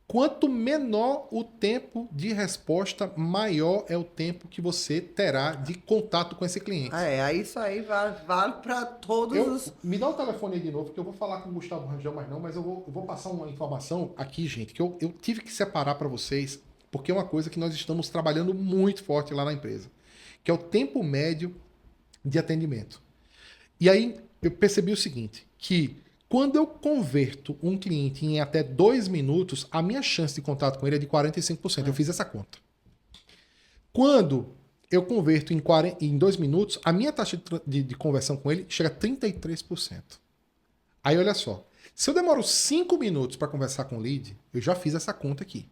Quanto menor o tempo de resposta, maior é o tempo que você terá de contato com esse cliente. Isso aí vale para todos os... Me dá o telefone aí de novo, que eu vou falar com o Gustavo Rangel, mas não, mas eu vou passar uma informação aqui, gente, que eu tive que separar para vocês, porque é uma coisa que nós estamos trabalhando muito forte lá na empresa, que é o tempo médio de atendimento. E aí eu percebi o seguinte, que quando eu converto um cliente em até 2 minutos, a minha chance de contato com ele é de 45%. Eu fiz essa conta. Quando eu converto em 2 minutos, a minha taxa de conversão com ele chega a 33%. Aí olha só, se eu demoro 5 minutos para conversar com o lead, eu já fiz essa conta aqui.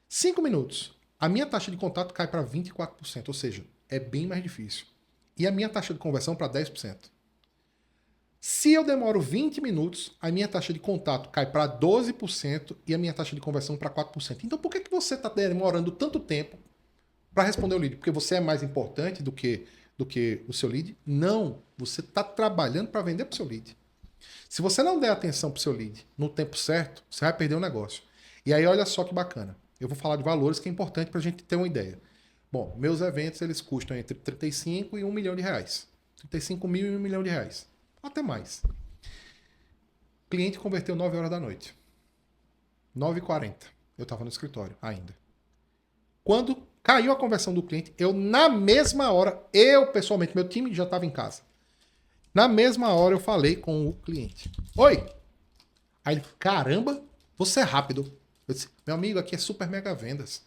5 minutos, a minha taxa de contato cai para 24%, ou seja, é bem mais difícil. E a minha taxa de conversão para 10%. Se eu demoro 20 minutos, a minha taxa de contato cai para 12% e a minha taxa de conversão para 4%. Então por que você está demorando tanto tempo para responder o lead? Porque você é mais importante do que o seu lead? Não, você está trabalhando para vender para o seu lead. Se você não der atenção para o seu lead no tempo certo, você vai perder o negócio. E aí olha só que bacana. Eu vou falar de valores que é importante para a gente ter uma ideia. Bom, meus eventos eles custam entre 35 e 1 milhão de reais. 35 mil e 1 milhão de reais. Até mais. O cliente converteu 9 horas da noite. 9h40. Eu estava no escritório ainda. Quando Caiu a conversão do cliente, eu na mesma hora, eu pessoalmente, meu time já estava em casa. Na mesma hora eu falei com o cliente. Oi! Aí ele, caramba, você é rápido. Eu disse, meu amigo, aqui é super mega vendas.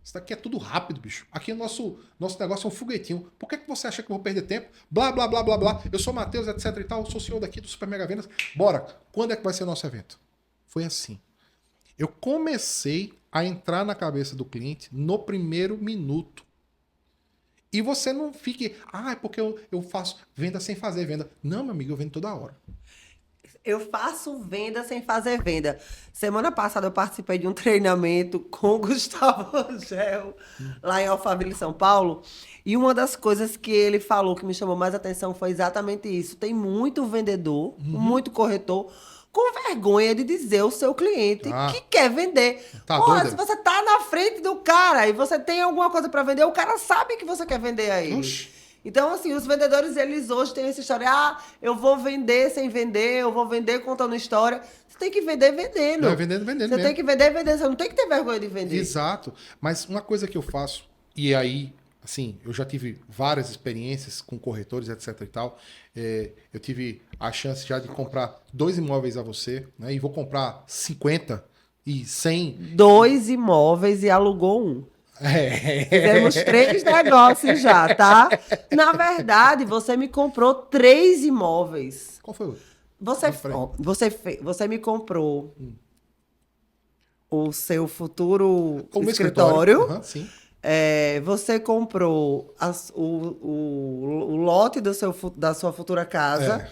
Isso daqui é tudo rápido, bicho. Aqui o nosso negócio é um foguetinho. Por que você acha que eu vou perder tempo? Blá, blá, blá, blá, blá. Eu sou Matheus, etc e tal. Sou CEO daqui do Super Mega Vendas. Bora. Quando é que vai ser o nosso evento? Foi assim. Eu comecei a entrar na cabeça do cliente no primeiro minuto. E você não fique, é porque eu faço venda sem fazer venda. Não, meu amigo, eu vendo toda hora. Eu faço venda sem fazer venda. Semana passada eu participei de um treinamento com o Gustavo Angel, lá em Alphaville, São Paulo. E uma das coisas que ele falou que me chamou mais atenção foi exatamente isso. Tem muito vendedor, muito corretor, com vergonha de dizer ao seu cliente que quer vender. Tá Porra, doido? se você tá na frente do cara e você tem alguma coisa para vender, o cara sabe que você quer vender a ele. Oxi. Então, assim, os vendedores, eles hoje têm essa história, eu vou vender sem vender, eu vou vender contando história. Você tem que vender vendendo. Não, é vendendo Você mesmo. tem que vender vendendo, você não tem que ter vergonha de vender. Exato. Mas uma coisa que eu faço, e aí, assim, eu já tive várias experiências com corretores, etc e tal. Eu tive a chance já de comprar 2 imóveis a você, né? E vou comprar 50 e 100. 2 imóveis e alugou um. Fizemos 3 negócios já, tá? Na verdade, você me comprou 3 imóveis. Qual foi o outro? Você me comprou o seu futuro O meu escritório. Uhum, sim. Você comprou o lote da sua futura casa.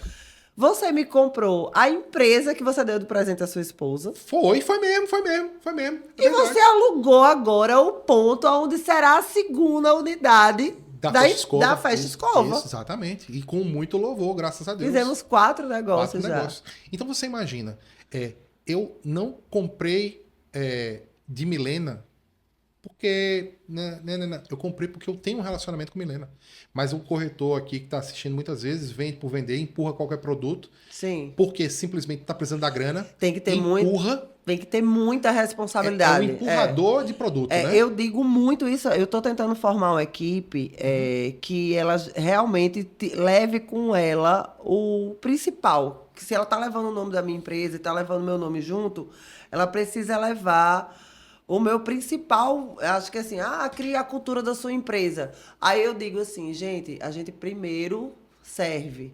Você me comprou a empresa que você deu de presente à sua esposa. Foi mesmo. E você alugou agora o ponto onde será a segunda unidade da Festa Escova. Isso, exatamente. E com muito louvor, graças a Deus. Fizemos 4 negócios já. Então você imagina, eu não comprei de Milena porque... eu comprei porque eu tenho um relacionamento com Milena. Mas o corretor aqui que está assistindo muitas vezes vem por vender, empurra qualquer produto. Sim. Porque simplesmente está precisando da grana. Tem que ter tem que ter muita responsabilidade. É um empurrador de produto, né? Eu digo muito isso. Eu estou tentando formar uma equipe que ela realmente leve com ela o principal. Que se ela está levando o nome da minha empresa e está levando o meu nome junto, ela precisa levar o meu principal. Acho que assim, cria a cultura da sua empresa. Aí eu digo assim, gente, a gente primeiro serve.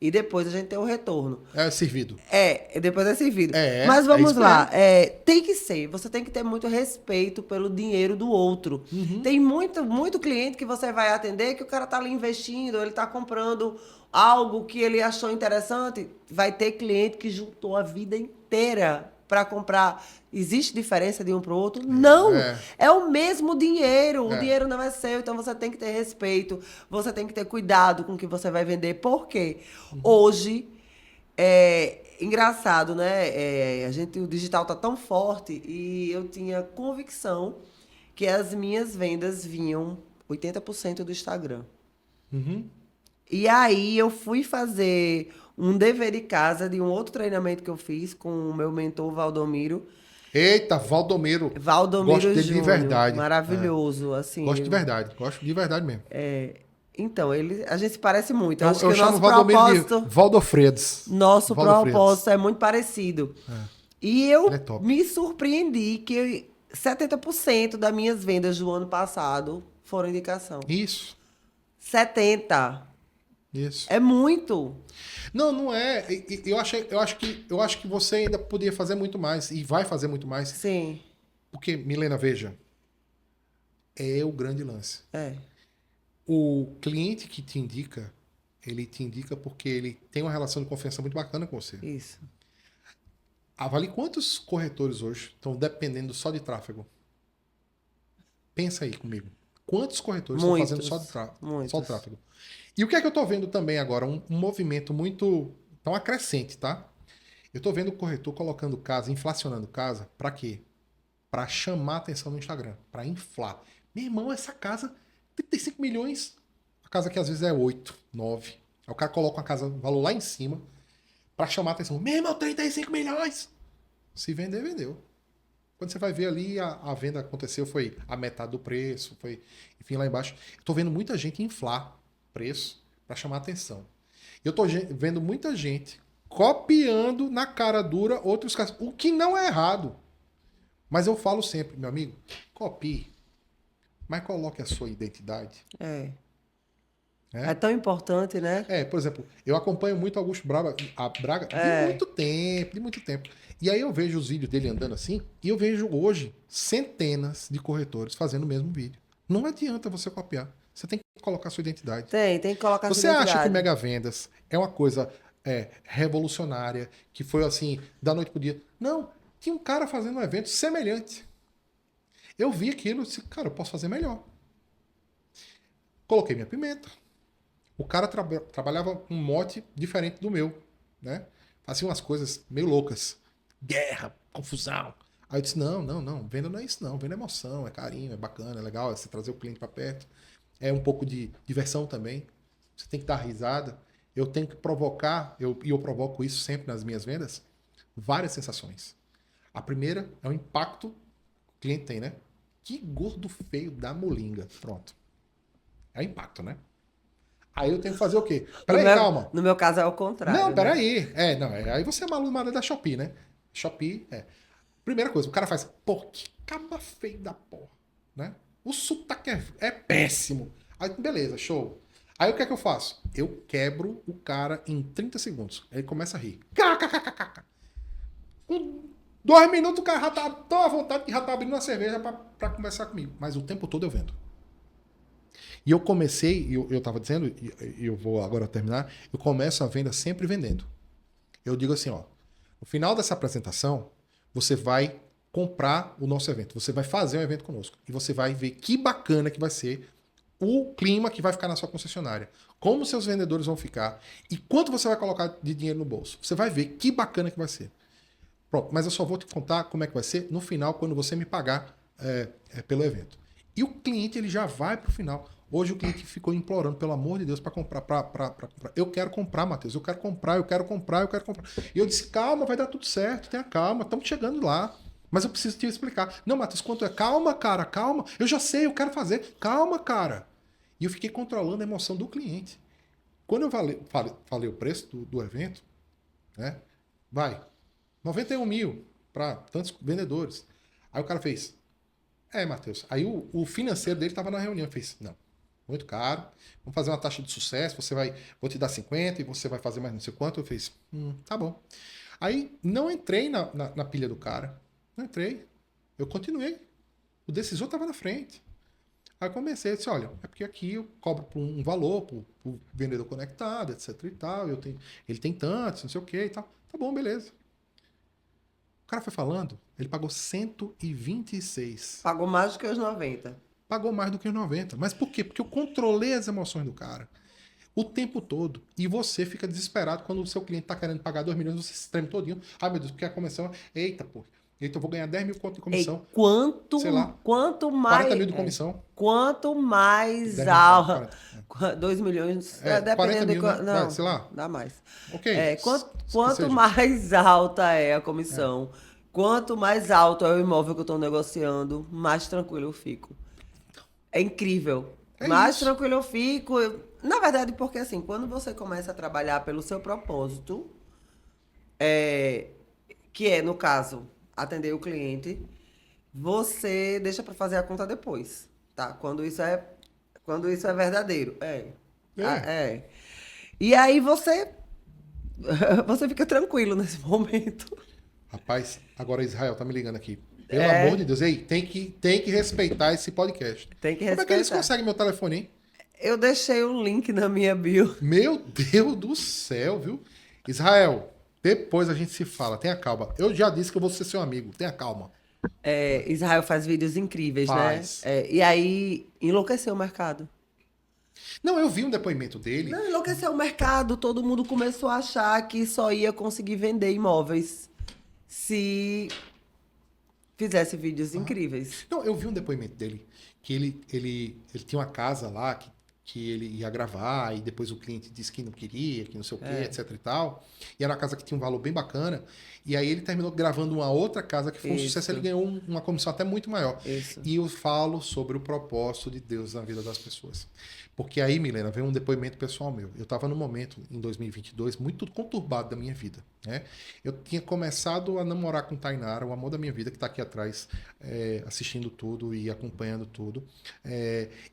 E depois a gente tem o retorno. É servido. Depois é servido. Mas vamos lá. Tem que ser. Você tem que ter muito respeito pelo dinheiro do outro. Uhum. Tem muito cliente que você vai atender que o cara tá ali investindo, ele tá comprando algo que ele achou interessante. Vai ter cliente que juntou a vida inteira para comprar. Existe diferença de um para o outro? Não! É o mesmo dinheiro. O dinheiro não é seu, então você tem que ter respeito. Você tem que ter cuidado com o que você vai vender. Por quê? Hoje, engraçado, né? O digital tá tão forte e eu tinha convicção que as minhas vendas vinham 80% do Instagram. Uhum. E aí eu fui fazer um dever de casa de um outro treinamento que eu fiz com o meu mentor Valdomiro. Eita, Valdomiro. Valdomiro Gosto dele Júnior, de verdade. maravilhoso, assim. Gosto de verdade mesmo. Então, a gente se parece muito. Eu Acho que o chamo nosso Valdomiro propósito, de Valdofredes. nosso Valdofredes. propósito é muito parecido. E eu Ele é top. me surpreendi que 70% das minhas vendas do ano passado foram indicação. Isso. 70%. Isso. É muito. Não é. Eu acho que você ainda poderia fazer muito mais e vai fazer muito mais. Sim. Porque, Milena, veja, é o grande lance. O cliente que te indica, ele te indica porque ele tem uma relação de confiança muito bacana com você. Isso. Avalie quantos corretores hoje estão dependendo só de tráfego. Pensa aí comigo. Quantos corretores estão fazendo só de tráfego? E o que é que eu estou vendo também agora? Um movimento muito tão acrescente, tá? Eu estou vendo o corretor colocando casa, inflacionando casa, para quê? Para chamar a atenção no Instagram, para inflar. Meu irmão, essa casa, 35 milhões, a casa que às vezes é 8, 9. Aí o cara coloca uma casa, valor lá em cima, para chamar a atenção. Meu irmão, 35 milhões! Se vender, vendeu. Quando você vai ver ali, a venda aconteceu, foi a metade do preço, foi, enfim, lá embaixo. Estou vendo muita gente inflar preço para chamar atenção. Eu estou vendo muita gente copiando na cara dura outros casos, o que não é errado. Mas eu falo sempre, meu amigo, copie, mas coloque a sua identidade. É. É? É tão importante, né? Por exemplo, eu acompanho muito Augusto Braga de muito tempo, de muito tempo. E aí eu vejo os vídeos dele andando assim, e eu vejo hoje centenas de corretores fazendo o mesmo vídeo. Não adianta você copiar. Você tem que colocar a sua identidade. Tem que colocar a sua Você acha que o identidade. Mega Vendas é uma coisa revolucionária, que foi assim, da noite pro dia? Não, tinha um cara fazendo um evento semelhante. Eu vi aquilo e disse, cara, eu posso fazer melhor. Coloquei minha pimenta. O cara trabalhava com um mote diferente do meu, né? Fazia umas coisas meio loucas. Guerra, confusão. Aí eu disse, não, venda não é isso não. Venda é emoção, é carinho, é bacana, é legal, é você trazer o cliente para perto. É um pouco de diversão também. Você tem que dar risada. Eu tenho que provocar, e eu provoco isso sempre nas minhas vendas, várias sensações. A primeira é o impacto que o cliente tem, né? Que gordo feio da molinga. Pronto. É o impacto, né? Aí eu tenho que fazer o quê? Peraí, calma. No meu caso é o contrário. Não, peraí. Aí você é maluco da Shopee, né? Shopee, Primeira coisa, o cara faz, pô, que caba feio da porra, né? O sotaque é péssimo. Aí, beleza, show. Aí o que é que eu faço? Eu quebro o cara em 30 segundos. Aí ele começa a rir. Com 2 minutos o cara já tá tão à vontade que já tá abrindo uma cerveja pra conversar comigo. Mas o tempo todo eu vendo. E eu comecei, eu tava dizendo, e eu vou agora terminar, eu começo a venda sempre vendendo. Eu digo assim, ó, no final dessa apresentação, você vai comprar o nosso evento, você vai fazer um evento conosco e você vai ver que bacana que vai ser o clima que vai ficar na sua concessionária, como seus vendedores vão ficar e quanto você vai colocar de dinheiro no bolso. Você vai ver que bacana que vai ser. Pronto, mas eu só vou te contar como é que vai ser no final, quando você me pagar pelo evento. E o cliente ele já vai pro final. Hoje o cliente ficou implorando, pelo amor de Deus, para comprar. Eu quero comprar, Matheus. Eu quero comprar. E eu disse, calma, vai dar tudo certo. Tenha calma, estamos chegando lá. Mas eu preciso te explicar. Não, Matheus, quanto é? Calma, cara, calma. Eu já sei, eu quero fazer. Calma, cara. E eu fiquei controlando a emoção do cliente. Quando eu falei o preço do evento, né? Vai, 91 mil para tantos vendedores. Aí o cara fez, Matheus. Aí o financeiro dele estava na reunião. Fez, não. Muito caro. Vamos fazer uma taxa de sucesso. Vou te dar 50 e você vai fazer mais não sei quanto. Eu fiz, tá bom. Aí não entrei na pilha do cara. Não entrei. Eu continuei. O decisor estava na frente. Aí eu comecei, disse, olha, é porque aqui eu cobro por um valor, por vendedor conectado, etc e tal. Ele tem tantos, não sei o que e tal. Tá bom, beleza. O cara foi falando, ele pagou 126. Pagou mais do que os 90. Pagou mais do que os 90. Mas por quê? Porque eu controlei as emoções do cara o tempo todo. E você fica desesperado quando o seu cliente está querendo pagar 2 milhões, você se treme todinho. Ai, meu Deus, porque a comissão... Eita, pô. Eita, eu vou ganhar 10 mil conto de comissão. Sei lá, quanto mais... 40 mil de comissão. Quanto mais alta... 2 milhões... dependendo 40 mil, né? Não, sei lá. dá mais. Ok. Quanto mais alta é a comissão, quanto mais alto é o imóvel que eu estou negociando, mais tranquilo eu fico. É incrível. Mais tranquilo eu fico. Na verdade, porque assim, quando você começa a trabalhar pelo seu propósito, que é, no caso, atender o cliente, você deixa para fazer a conta depois, tá? Quando isso é verdadeiro. E aí você fica tranquilo nesse momento. Rapaz, agora Israel tá me ligando aqui. Pelo amor de Deus, tem que respeitar esse podcast. Tem que respeitar. Como é que eles conseguem meu telefone, hein? Eu deixei o link na minha bio. Meu Deus do céu, viu? Israel, depois a gente se fala. Tenha calma. Eu já disse que eu vou ser seu amigo. Tenha calma. Israel faz vídeos incríveis, Faz. né? E aí enlouqueceu o mercado. Não, eu vi um depoimento dele. Não, enlouqueceu o mercado. Todo mundo começou a achar que só ia conseguir vender imóveis se fizesse vídeos incríveis. Não, eu vi um depoimento dele, que ele tinha uma casa lá, que ele ia gravar, e depois o cliente disse que não queria, que não sei o quê, É. etc e tal. E era uma casa que tinha um valor bem bacana. E aí ele terminou gravando uma outra casa que foi um sucesso, Isso. ele ganhou uma comissão até muito maior. Isso. E eu falo sobre o propósito de Deus na vida das pessoas. Porque aí, Milena, vem um depoimento pessoal meu. Eu estava num momento, em 2022, muito conturbado da minha vida, né? Eu tinha começado a namorar com Tainara, o amor da minha vida, que está aqui atrás, assistindo tudo e acompanhando tudo.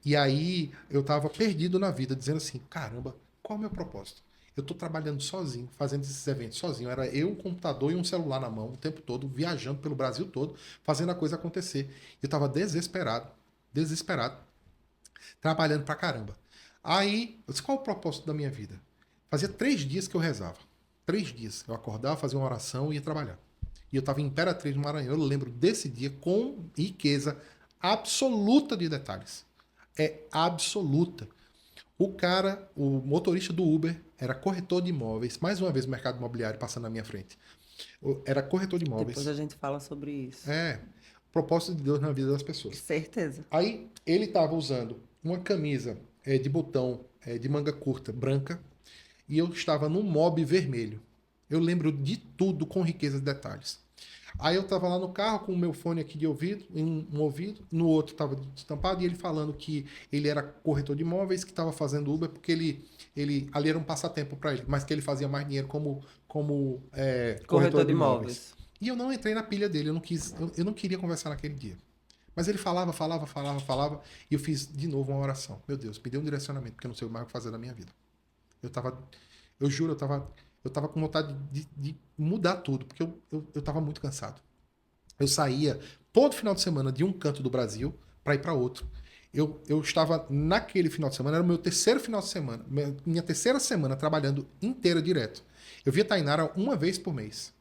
E aí eu estava perdido na vida, dizendo assim, caramba, qual é o meu propósito? Eu estou trabalhando sozinho, fazendo esses eventos sozinho. Era eu, um computador e um celular na mão o tempo todo, viajando pelo Brasil todo, fazendo a coisa acontecer. Eu estava desesperado, trabalhando pra caramba. Aí, eu disse, qual é o propósito da minha vida? Fazia 3 dias que eu rezava. 3 dias. Eu acordava, fazia uma oração e ia trabalhar. E eu estava em Imperatriz, no Maranhão. Eu lembro desse dia com riqueza absoluta de detalhes. É absoluta. O cara, o motorista do Uber, era corretor de imóveis. Mais uma vez o mercado imobiliário passando na minha frente. Era corretor de imóveis. Depois a gente fala sobre isso. Propósito de Deus na vida das pessoas. Certeza. Aí ele estava usando uma camisa de botão de manga curta branca e eu estava num mob vermelho. Eu lembro de tudo com riqueza de detalhes. Aí eu estava lá no carro com o meu fone aqui de ouvido, em um ouvido, no outro estava destampado, e ele falando que ele era corretor de imóveis, que estava fazendo Uber, porque ele ali era um passatempo para ele, mas que ele fazia mais dinheiro como corretor de imóveis. E eu não entrei na pilha dele, eu não queria conversar naquele dia. Mas ele falava, e eu fiz de novo uma oração. Meu Deus, me dê um direcionamento, porque eu não sei mais o que fazer da minha vida. Eu juro, eu tava com vontade de mudar tudo, porque eu tava muito cansado. Eu saía todo final de semana de um canto do Brasil para ir para outro. Eu estava naquele final de semana, era o meu terceiro final de semana, minha terceira semana trabalhando inteira direto. Eu via Tainara uma vez por mês.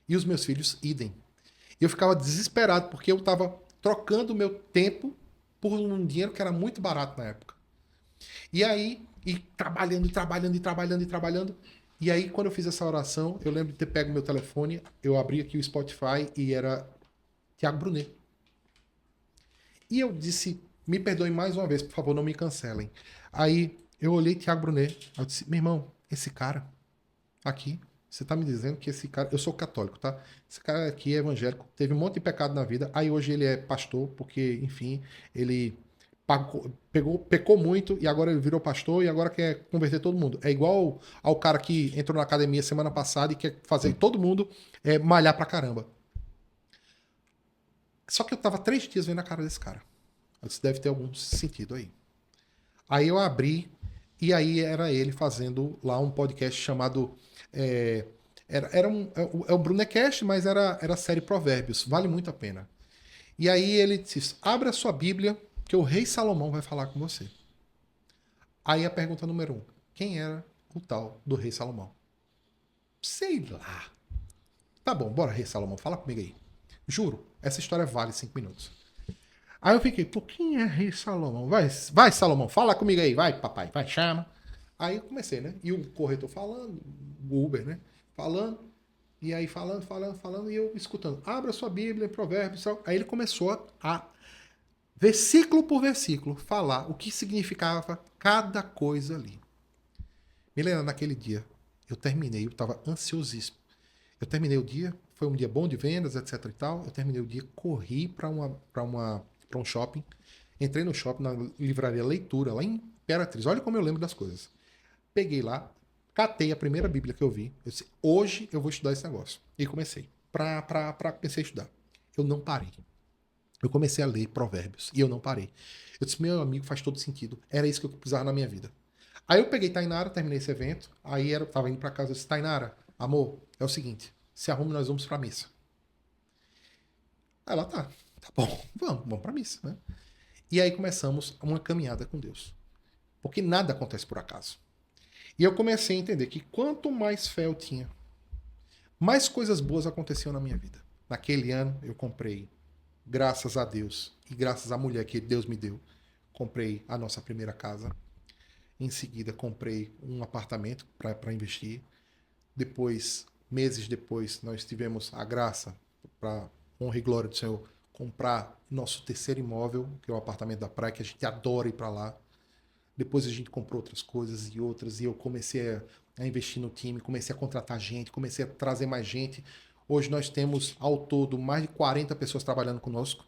E os meus filhos, idem. E eu ficava desesperado, porque eu estava trocando o meu tempo por um dinheiro que era muito barato na época. E aí, trabalhando. E aí, quando eu fiz essa oração, eu lembro de ter pego meu telefone, eu abri aqui o Spotify e era Thiago Brunet. E eu disse, me perdoem mais uma vez, por favor, não me cancelem. Aí, eu olhei Thiago Brunet, eu disse, meu irmão, esse cara aqui, você tá me dizendo que esse cara... Eu sou católico, tá? Esse cara aqui é evangélico, teve um monte de pecado na vida, aí hoje ele é pastor, porque, enfim, ele pecou muito e agora ele virou pastor e agora quer converter todo mundo. É igual ao cara que entrou na academia semana passada e quer fazer todo mundo malhar pra caramba. Só que eu tava 3 dias vendo a cara desse cara. Isso deve ter algum sentido aí. Aí eu abri e aí era ele fazendo lá um podcast chamado... é o Brunecast, mas era a série Provérbios. Vale muito a pena. E aí ele disse, abra a sua Bíblia que o rei Salomão vai falar com você. Aí a pergunta número 1. Quem era o tal do rei Salomão? Sei lá. Tá bom, bora, rei Salomão, fala comigo aí. Juro, essa história vale 5 minutos. Aí eu fiquei, pô, quem é rei Salomão? Vai, Salomão, fala comigo aí, vai, papai, vai, chama. Aí eu comecei, né? E o corretor falando, o Uber, né? Falando, e aí falando, e eu escutando. Abra sua Bíblia, Provérbios, aí ele começou a versículo por versículo, falar o que significava cada coisa ali. Milena, naquele dia, eu estava ansiosíssimo. Eu terminei o dia, foi um dia bom de vendas, etc e tal. Eu terminei o dia, corri para um shopping, entrei no shopping, na livraria Leitura, lá em Imperatriz. Olha como eu lembro das coisas. Peguei lá, catei a primeira Bíblia que eu vi. Eu disse, hoje eu vou estudar esse negócio. E comecei. Comecei a estudar. Eu não parei. Eu comecei a ler Provérbios e eu não parei. Eu disse, meu amigo, faz todo sentido. Era isso que eu precisava na minha vida. Aí eu peguei Tainara, terminei esse evento. Aí eu tava indo pra casa, eu disse, Tainara, amor, é o seguinte, se arrume, nós vamos pra missa. Aí ela, tá bom, vamos pra missa, né? E aí começamos uma caminhada com Deus. Porque nada acontece por acaso. E eu comecei a entender que quanto mais fé eu tinha, mais coisas boas aconteciam na minha vida. Naquele ano eu comprei, graças a Deus e graças à mulher que Deus me deu, comprei a nossa primeira casa. Em seguida, comprei um apartamento para investir. Depois, meses depois, nós tivemos a graça, para honra e glória do Senhor, comprar nosso terceiro imóvel, que é o apartamento da praia, que a gente adora ir para lá. Depois a gente comprou outras coisas e outras, e eu comecei a investir no time, comecei a contratar gente, comecei a trazer mais gente. Hoje nós temos, ao todo, mais de 40 pessoas trabalhando conosco.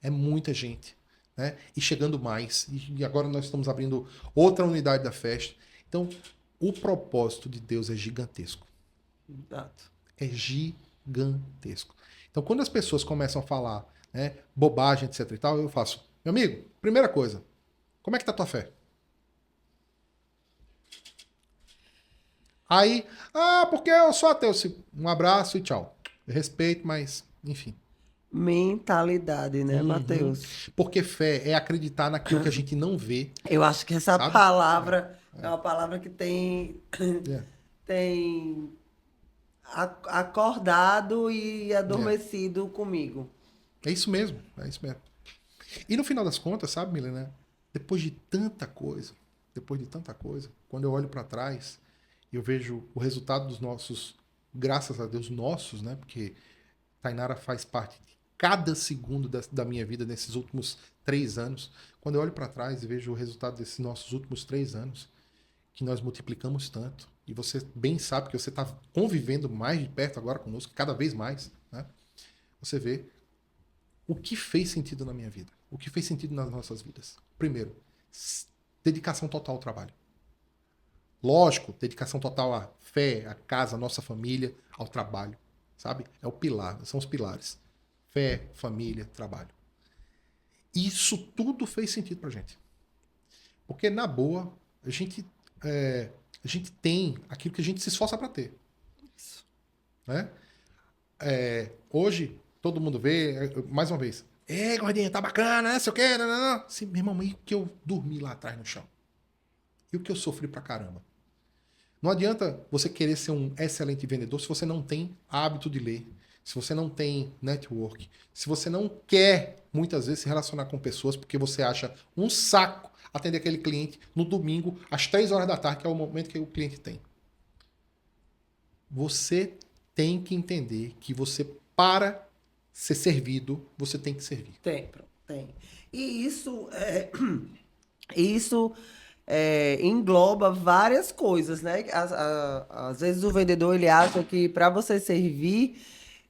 É muita gente, né? E chegando mais. E agora nós estamos abrindo outra unidade da festa. Então, o propósito de Deus é gigantesco. Exato. É gigantesco. Então, quando as pessoas começam a falar, né, bobagem, etc e tal, eu faço, meu amigo, primeira coisa, como é que tá a tua fé? Aí, porque eu sou ateu. Um abraço e tchau. Eu respeito, mas, enfim. Mentalidade, né, Matheus? Porque fé é acreditar naquilo que a gente não vê, Eu acho que essa sabe? palavra é uma palavra que tem, É. tem acordado e adormecido comigo. É isso mesmo, é isso mesmo. E no final das contas, sabe, Milena? Depois de tanta coisa, quando eu olho para trás, eu vejo o resultado dos nossos, graças a Deus, nossos, né? Porque Tainara faz parte de cada segundo da minha vida nesses últimos 3 anos. Quando eu olho para trás e vejo o resultado desses nossos últimos 3 anos, que nós multiplicamos tanto, e você bem sabe que você está convivendo mais de perto agora conosco, cada vez mais, né? Você vê o que fez sentido na minha vida, o que fez sentido nas nossas vidas. Primeiro, dedicação total ao trabalho. Lógico, dedicação total à fé, à casa, à nossa família, ao trabalho, sabe? É o pilar, são os pilares. Fé, família, trabalho. Isso tudo fez sentido pra gente. Porque, na boa, a gente tem aquilo que a gente se esforça para ter. Né? Hoje, todo mundo vê, mais uma vez, gordinha, tá bacana, né? Sei o quê, não. Sim, meu irmão, e o que eu dormi lá atrás no chão? E o que eu sofri pra caramba? Não adianta você querer ser um excelente vendedor se você não tem hábito de ler, se você não tem network, se você não quer, muitas vezes, se relacionar com pessoas porque você acha um saco atender aquele cliente no domingo, às 3 horas da tarde, que é o momento que o cliente tem. Você tem que entender que você, para ser servido, você tem que servir. Tem. E isso engloba várias coisas, né? Às vezes o vendedor ele acha que para você servir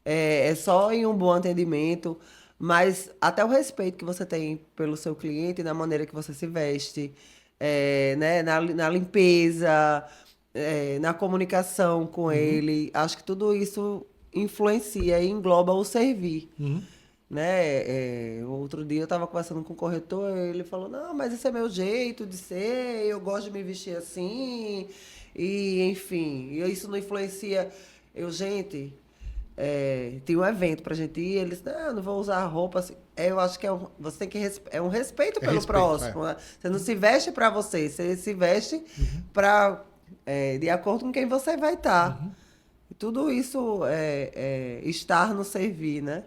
é só em um bom atendimento, mas até o respeito que você tem pelo seu cliente, na maneira que você se veste, né? Na limpeza, na comunicação com ele, acho que tudo isso influencia e engloba o servir. Né? Outro dia eu estava conversando com o corretor, ele falou, não, mas esse é meu jeito de ser, eu gosto de me vestir assim, e enfim, isso não influencia. Gente, tem um evento pra gente ir, eles, não vou usar roupa assim. Eu acho que você tem que é um respeito pelo respeito, próximo. Né? Você não se veste para você se veste para de acordo com quem você vai estar. Tudo isso estar no servir, né?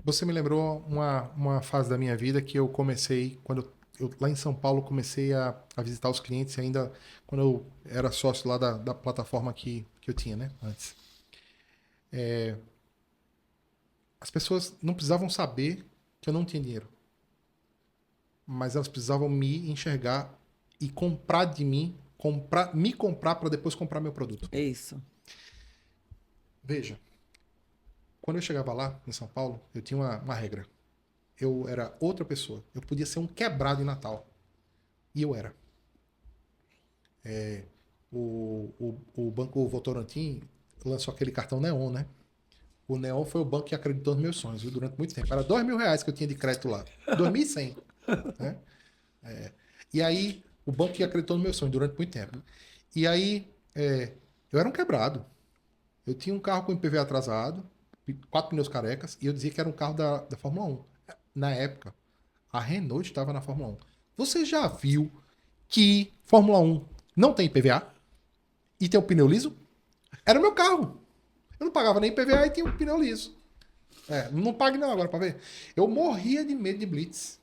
Você me lembrou uma fase da minha vida que eu comecei, quando eu lá em São Paulo comecei a visitar os clientes, ainda quando eu era sócio lá da plataforma que eu tinha, né, antes. As pessoas não precisavam saber que eu não tinha dinheiro, mas elas precisavam me enxergar e comprar de mim, me comprar para depois comprar meu produto. É isso. Veja, quando eu chegava lá em São Paulo, eu tinha uma regra. Eu era outra pessoa. Eu podia ser um quebrado em Natal. E eu era. O Banco Votorantim lançou aquele cartão Neon, né? O Neon foi o banco que acreditou nos meus sonhos, viu? Durante muito tempo. Era R$2.000 que eu tinha de crédito lá. 2.100. Né? E aí, o banco que acreditou nos meus sonhos durante muito tempo. E aí, eu era um quebrado. Eu tinha um carro com IPVA atrasado, 4 pneus carecas, e eu dizia que era um carro da Fórmula 1. Na época, a Renault estava na Fórmula 1. Você já viu que Fórmula 1 não tem IPVA e tem um pneu liso? Era o meu carro. Eu não pagava nem IPVA e tinha um pneu liso. Não pague não agora pra ver. Eu morria de medo de blitz.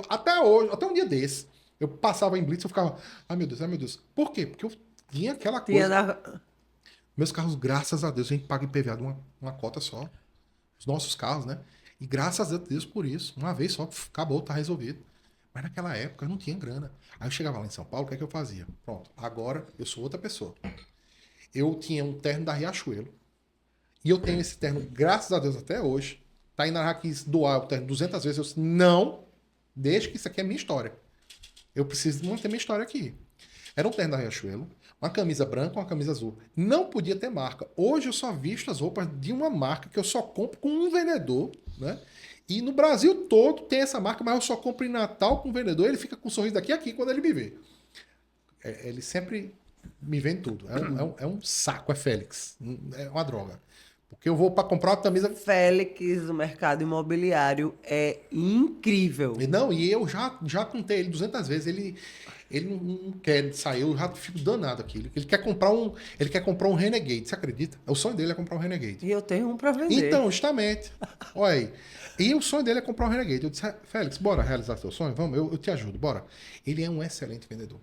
Até hoje, até um dia desse, eu passava em blitz e eu ficava, ai meu Deus. Por quê? Porque eu tinha aquela coisa... Meus carros, graças a Deus, a gente paga IPVA de uma cota só. Os nossos carros, né? E graças a Deus por isso. Uma vez só, acabou, tá resolvido. Mas naquela época eu não tinha grana. Aí eu chegava lá em São Paulo, o que é que eu fazia? Pronto, agora eu sou outra pessoa. Eu tinha um terno da Riachuelo. E eu tenho esse terno, graças a Deus, até hoje. Tainá já quis doar o terno 200 vezes. Eu disse, não, deixa que isso aqui é minha história. Eu preciso manter minha história aqui. Era um terno da Riachuelo, uma camisa branca, uma camisa azul. Não podia ter marca. Hoje eu só visto as roupas de uma marca que eu só compro com um vendedor, né? E no Brasil todo tem essa marca, mas eu só compro em Natal com o vendedor. Ele fica com um sorriso daqui a aqui quando ele me vê. Ele sempre me vende tudo. É um saco, é Félix. É uma droga. Porque eu vou para comprar uma camisa. Félix, o mercado imobiliário é incrível. E eu já contei ele 200 vezes. Ele não quer sair, eu já fico danado aqui. Ele quer comprar um Renegade, você acredita? O sonho dele é comprar um Renegade. E eu tenho um para vender. Então, justamente. Olha aí. E o sonho dele é comprar um Renegade. Eu disse, Félix, bora realizar seu sonho? Vamos, eu te ajudo, bora. Ele é um excelente vendedor.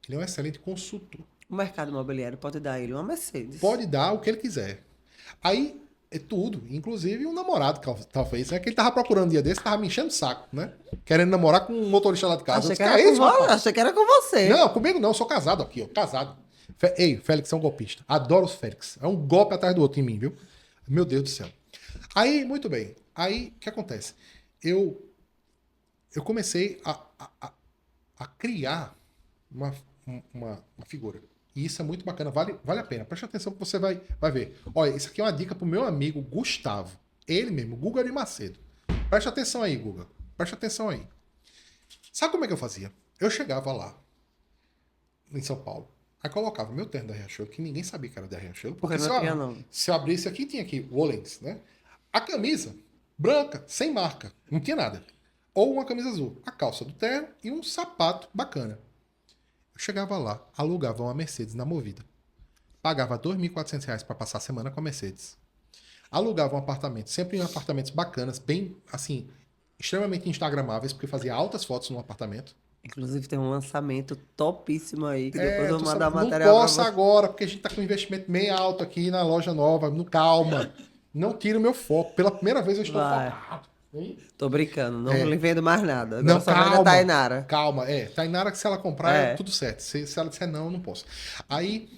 Ele é um excelente consultor. O mercado imobiliário pode dar a ele uma Mercedes. Pode dar o que ele quiser. Aí, é tudo. Inclusive um namorado, talvez. Né? Que ele tava procurando um dia desse, tava me enchendo o saco, né? Querendo namorar com um motorista lá de casa. Achei que era com você. Não, comigo não. Eu sou casado aqui, ó. Casado. Ei, Félix é um golpista. Adoro os Félix. É um golpe atrás do outro em mim, viu? Meu Deus do céu. Aí, muito bem. Aí, o que acontece? Eu comecei a criar uma figura. E isso é muito bacana, vale a pena. Preste atenção que você vai ver. Olha, isso aqui é uma dica pro meu amigo Gustavo. Ele mesmo, Guga de Macedo. Preste atenção aí, Guga. Preste atenção aí. Sabe como é que eu fazia? Eu chegava lá, em São Paulo, aí colocava meu terno da Riachuelo, que ninguém sabia que era da Riachuelo. Porque se eu abrisse aqui, tinha aqui Wollens, né? A camisa, branca, sem marca, não tinha nada. Ou uma camisa azul, a calça do terno e um sapato bacana. Eu chegava lá, alugava uma Mercedes na Movida. Pagava R$ 2.400 para passar a semana com a Mercedes. Alugava um apartamento, sempre em apartamentos bacanas, bem, assim, extremamente instagramáveis, porque fazia altas fotos no apartamento. Inclusive tem um lançamento topíssimo aí, que depois eu vou mandar material. Não posso agora, porque a gente tá com um investimento meio alto aqui na loja nova. Calma. Não tira o meu foco. Pela primeira vez eu estou focado. Tô brincando, não lhe vendo mais nada. Não, só vendo a Tainara. Calma, Tainara, que se ela comprar, é tudo certo. Se ela disser não, eu não posso. Aí,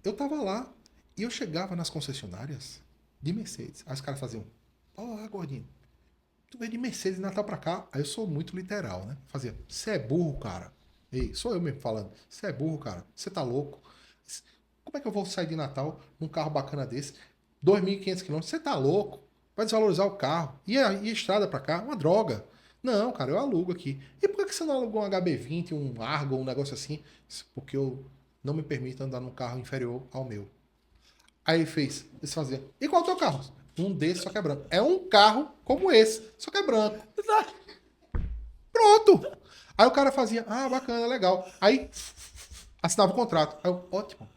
eu tava lá e eu chegava nas concessionárias de Mercedes. Aí os caras faziam, gordinho, tu veio de Mercedes de Natal pra cá. Aí eu sou muito literal, né? Fazia, você é burro, cara. Ei, sou eu mesmo falando. Você é burro, cara. Você tá louco. Como é que eu vou sair de Natal num carro bacana desse? 2.500 km. Você tá louco? Vai desvalorizar o carro. E a estrada pra cá? Uma droga. Não, cara, eu alugo aqui. E por que você não alugou um HB20, um Argo, um negócio assim? Porque eu não me permito andar num carro inferior ao meu. Aí eles faziam, e qual é o teu carro? Um desse, só que é branco. É um carro como esse, só que é branco. Pronto! Aí o cara fazia, bacana, legal. Aí assinava o contrato. Aí eu, ótimo.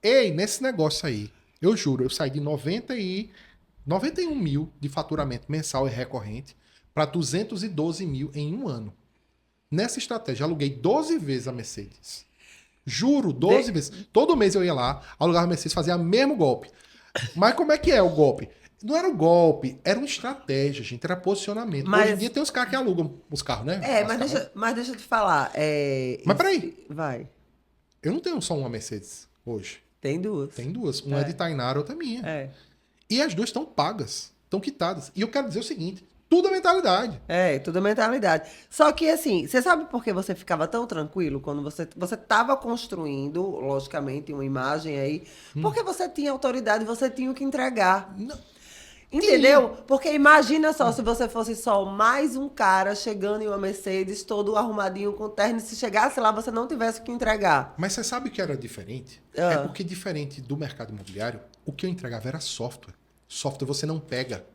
Ei, nesse negócio aí, eu juro, eu saí de 91 mil de faturamento mensal e recorrente para 212 mil em um ano. Nessa estratégia, aluguei 12 vezes a Mercedes. Juro, 12 vezes. Todo mês eu ia lá, alugava a Mercedes, fazia o mesmo golpe. Mas como é que é o golpe? Não era o golpe, era uma estratégia, gente. Era posicionamento. Hoje em dia tem os caras que alugam os carros, né? Mas deixa eu te falar. Mas peraí. Vai. Eu não tenho só uma Mercedes hoje. Tem duas. Tem duas. Uma é de Tainara, outra é minha. E as duas estão pagas, estão quitadas. E eu quero dizer o seguinte, tudo é mentalidade. Tudo é mentalidade. Só que, assim, você sabe por que você ficava tão tranquilo quando você estava construindo, logicamente, uma imagem aí? Porque você tinha autoridade, você tinha o que entregar. Não. Entendeu? Porque imagina só se você fosse só mais um cara chegando em uma Mercedes, todo arrumadinho com terno, e se chegasse lá, você não tivesse o que entregar. Mas você sabe que era diferente? É porque diferente do mercado imobiliário, o que eu entregava era software. Software você não pega,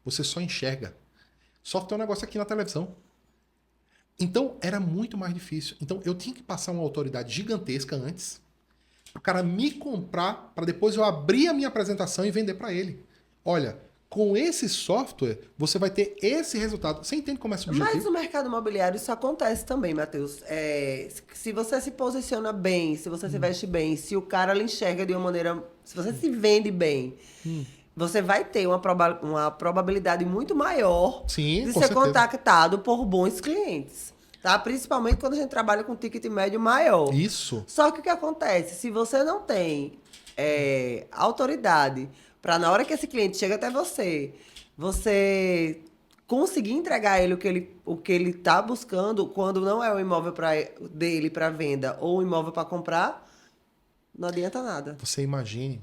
você só enxerga. Software é um negócio aqui na televisão. Então, era muito mais difícil. Então, eu tinha que passar uma autoridade gigantesca antes, para o cara me comprar, para depois eu abrir a minha apresentação e vender para ele. Olha, com esse software, você vai ter esse resultado. Você entende como é subjetivo? Mas no mercado imobiliário isso acontece também, Matheus. Se você se posiciona bem, se você se veste bem, se o cara lhe enxerga de uma maneira... Se você se vende bem... Você vai ter uma probabilidade muito maior de ser contactado por bons clientes. tá? Principalmente quando a gente trabalha com ticket médio maior. Isso. Só que o que acontece? Se você não tem autoridade para na hora que esse cliente chega até você, você conseguir entregar a ele o que ele tá buscando, quando não é o imóvel dele para venda ou o imóvel para comprar, não adianta nada. Você imagine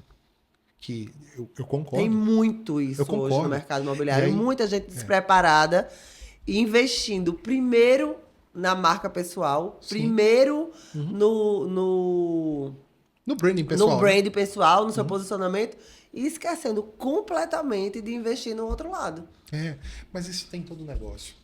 que eu concordo. Tem muito isso hoje no mercado imobiliário. Muita gente despreparada e investindo primeiro na marca pessoal, primeiro no branding pessoal. No branding pessoal, no seu posicionamento, e esquecendo completamente de investir no outro lado. Mas isso tem todo o negócio.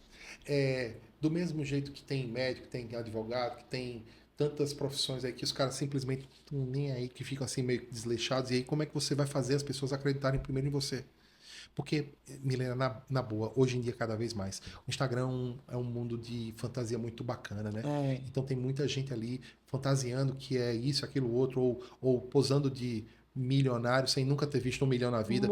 Do mesmo jeito que tem médico, tem advogado, que tem tantas profissões aí que os caras simplesmente estão nem aí, que ficam assim meio desleixados. E aí como é que você vai fazer as pessoas acreditarem primeiro em você? Porque, Milena, na boa, hoje em dia cada vez mais, o Instagram é um mundo de fantasia muito bacana, né? Então tem muita gente ali fantasiando que é isso, aquilo, outro, ou posando de milionário sem nunca ter visto 1 milhão na vida.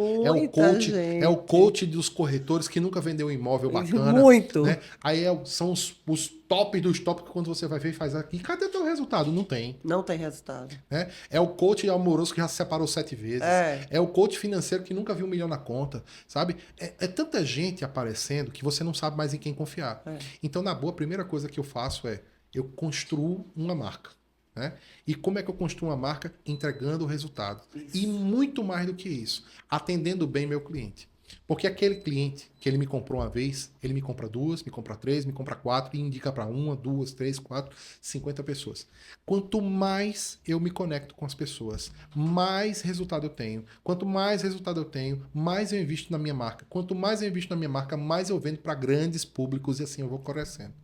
É o coach dos corretores que nunca vendeu um imóvel bacana. Muito. Né? Aí são os top dos top que quando você vai ver e faz aqui. Cadê teu resultado? Não tem. Não tem resultado. Né? É o coach amoroso que já se separou 7 vezes. É o coach financeiro que nunca viu 1 milhão na conta. Sabe? É tanta gente aparecendo que você não sabe mais em quem confiar. Então, na boa, a primeira coisa que eu faço eu construo uma marca. Né? E como é que eu construo uma marca? Entregando o resultado. Isso. E muito mais do que isso, atendendo bem meu cliente. Porque aquele cliente que ele me comprou uma vez, ele me compra 2, me compra 3, me compra 4 e indica para 1, 2, 3, 4, 50 pessoas. Quanto mais eu me conecto com as pessoas, mais resultado eu tenho. Quanto mais resultado eu tenho, mais eu invisto na minha marca. Quanto mais eu invisto na minha marca, mais eu vendo para grandes públicos e assim eu vou crescendo.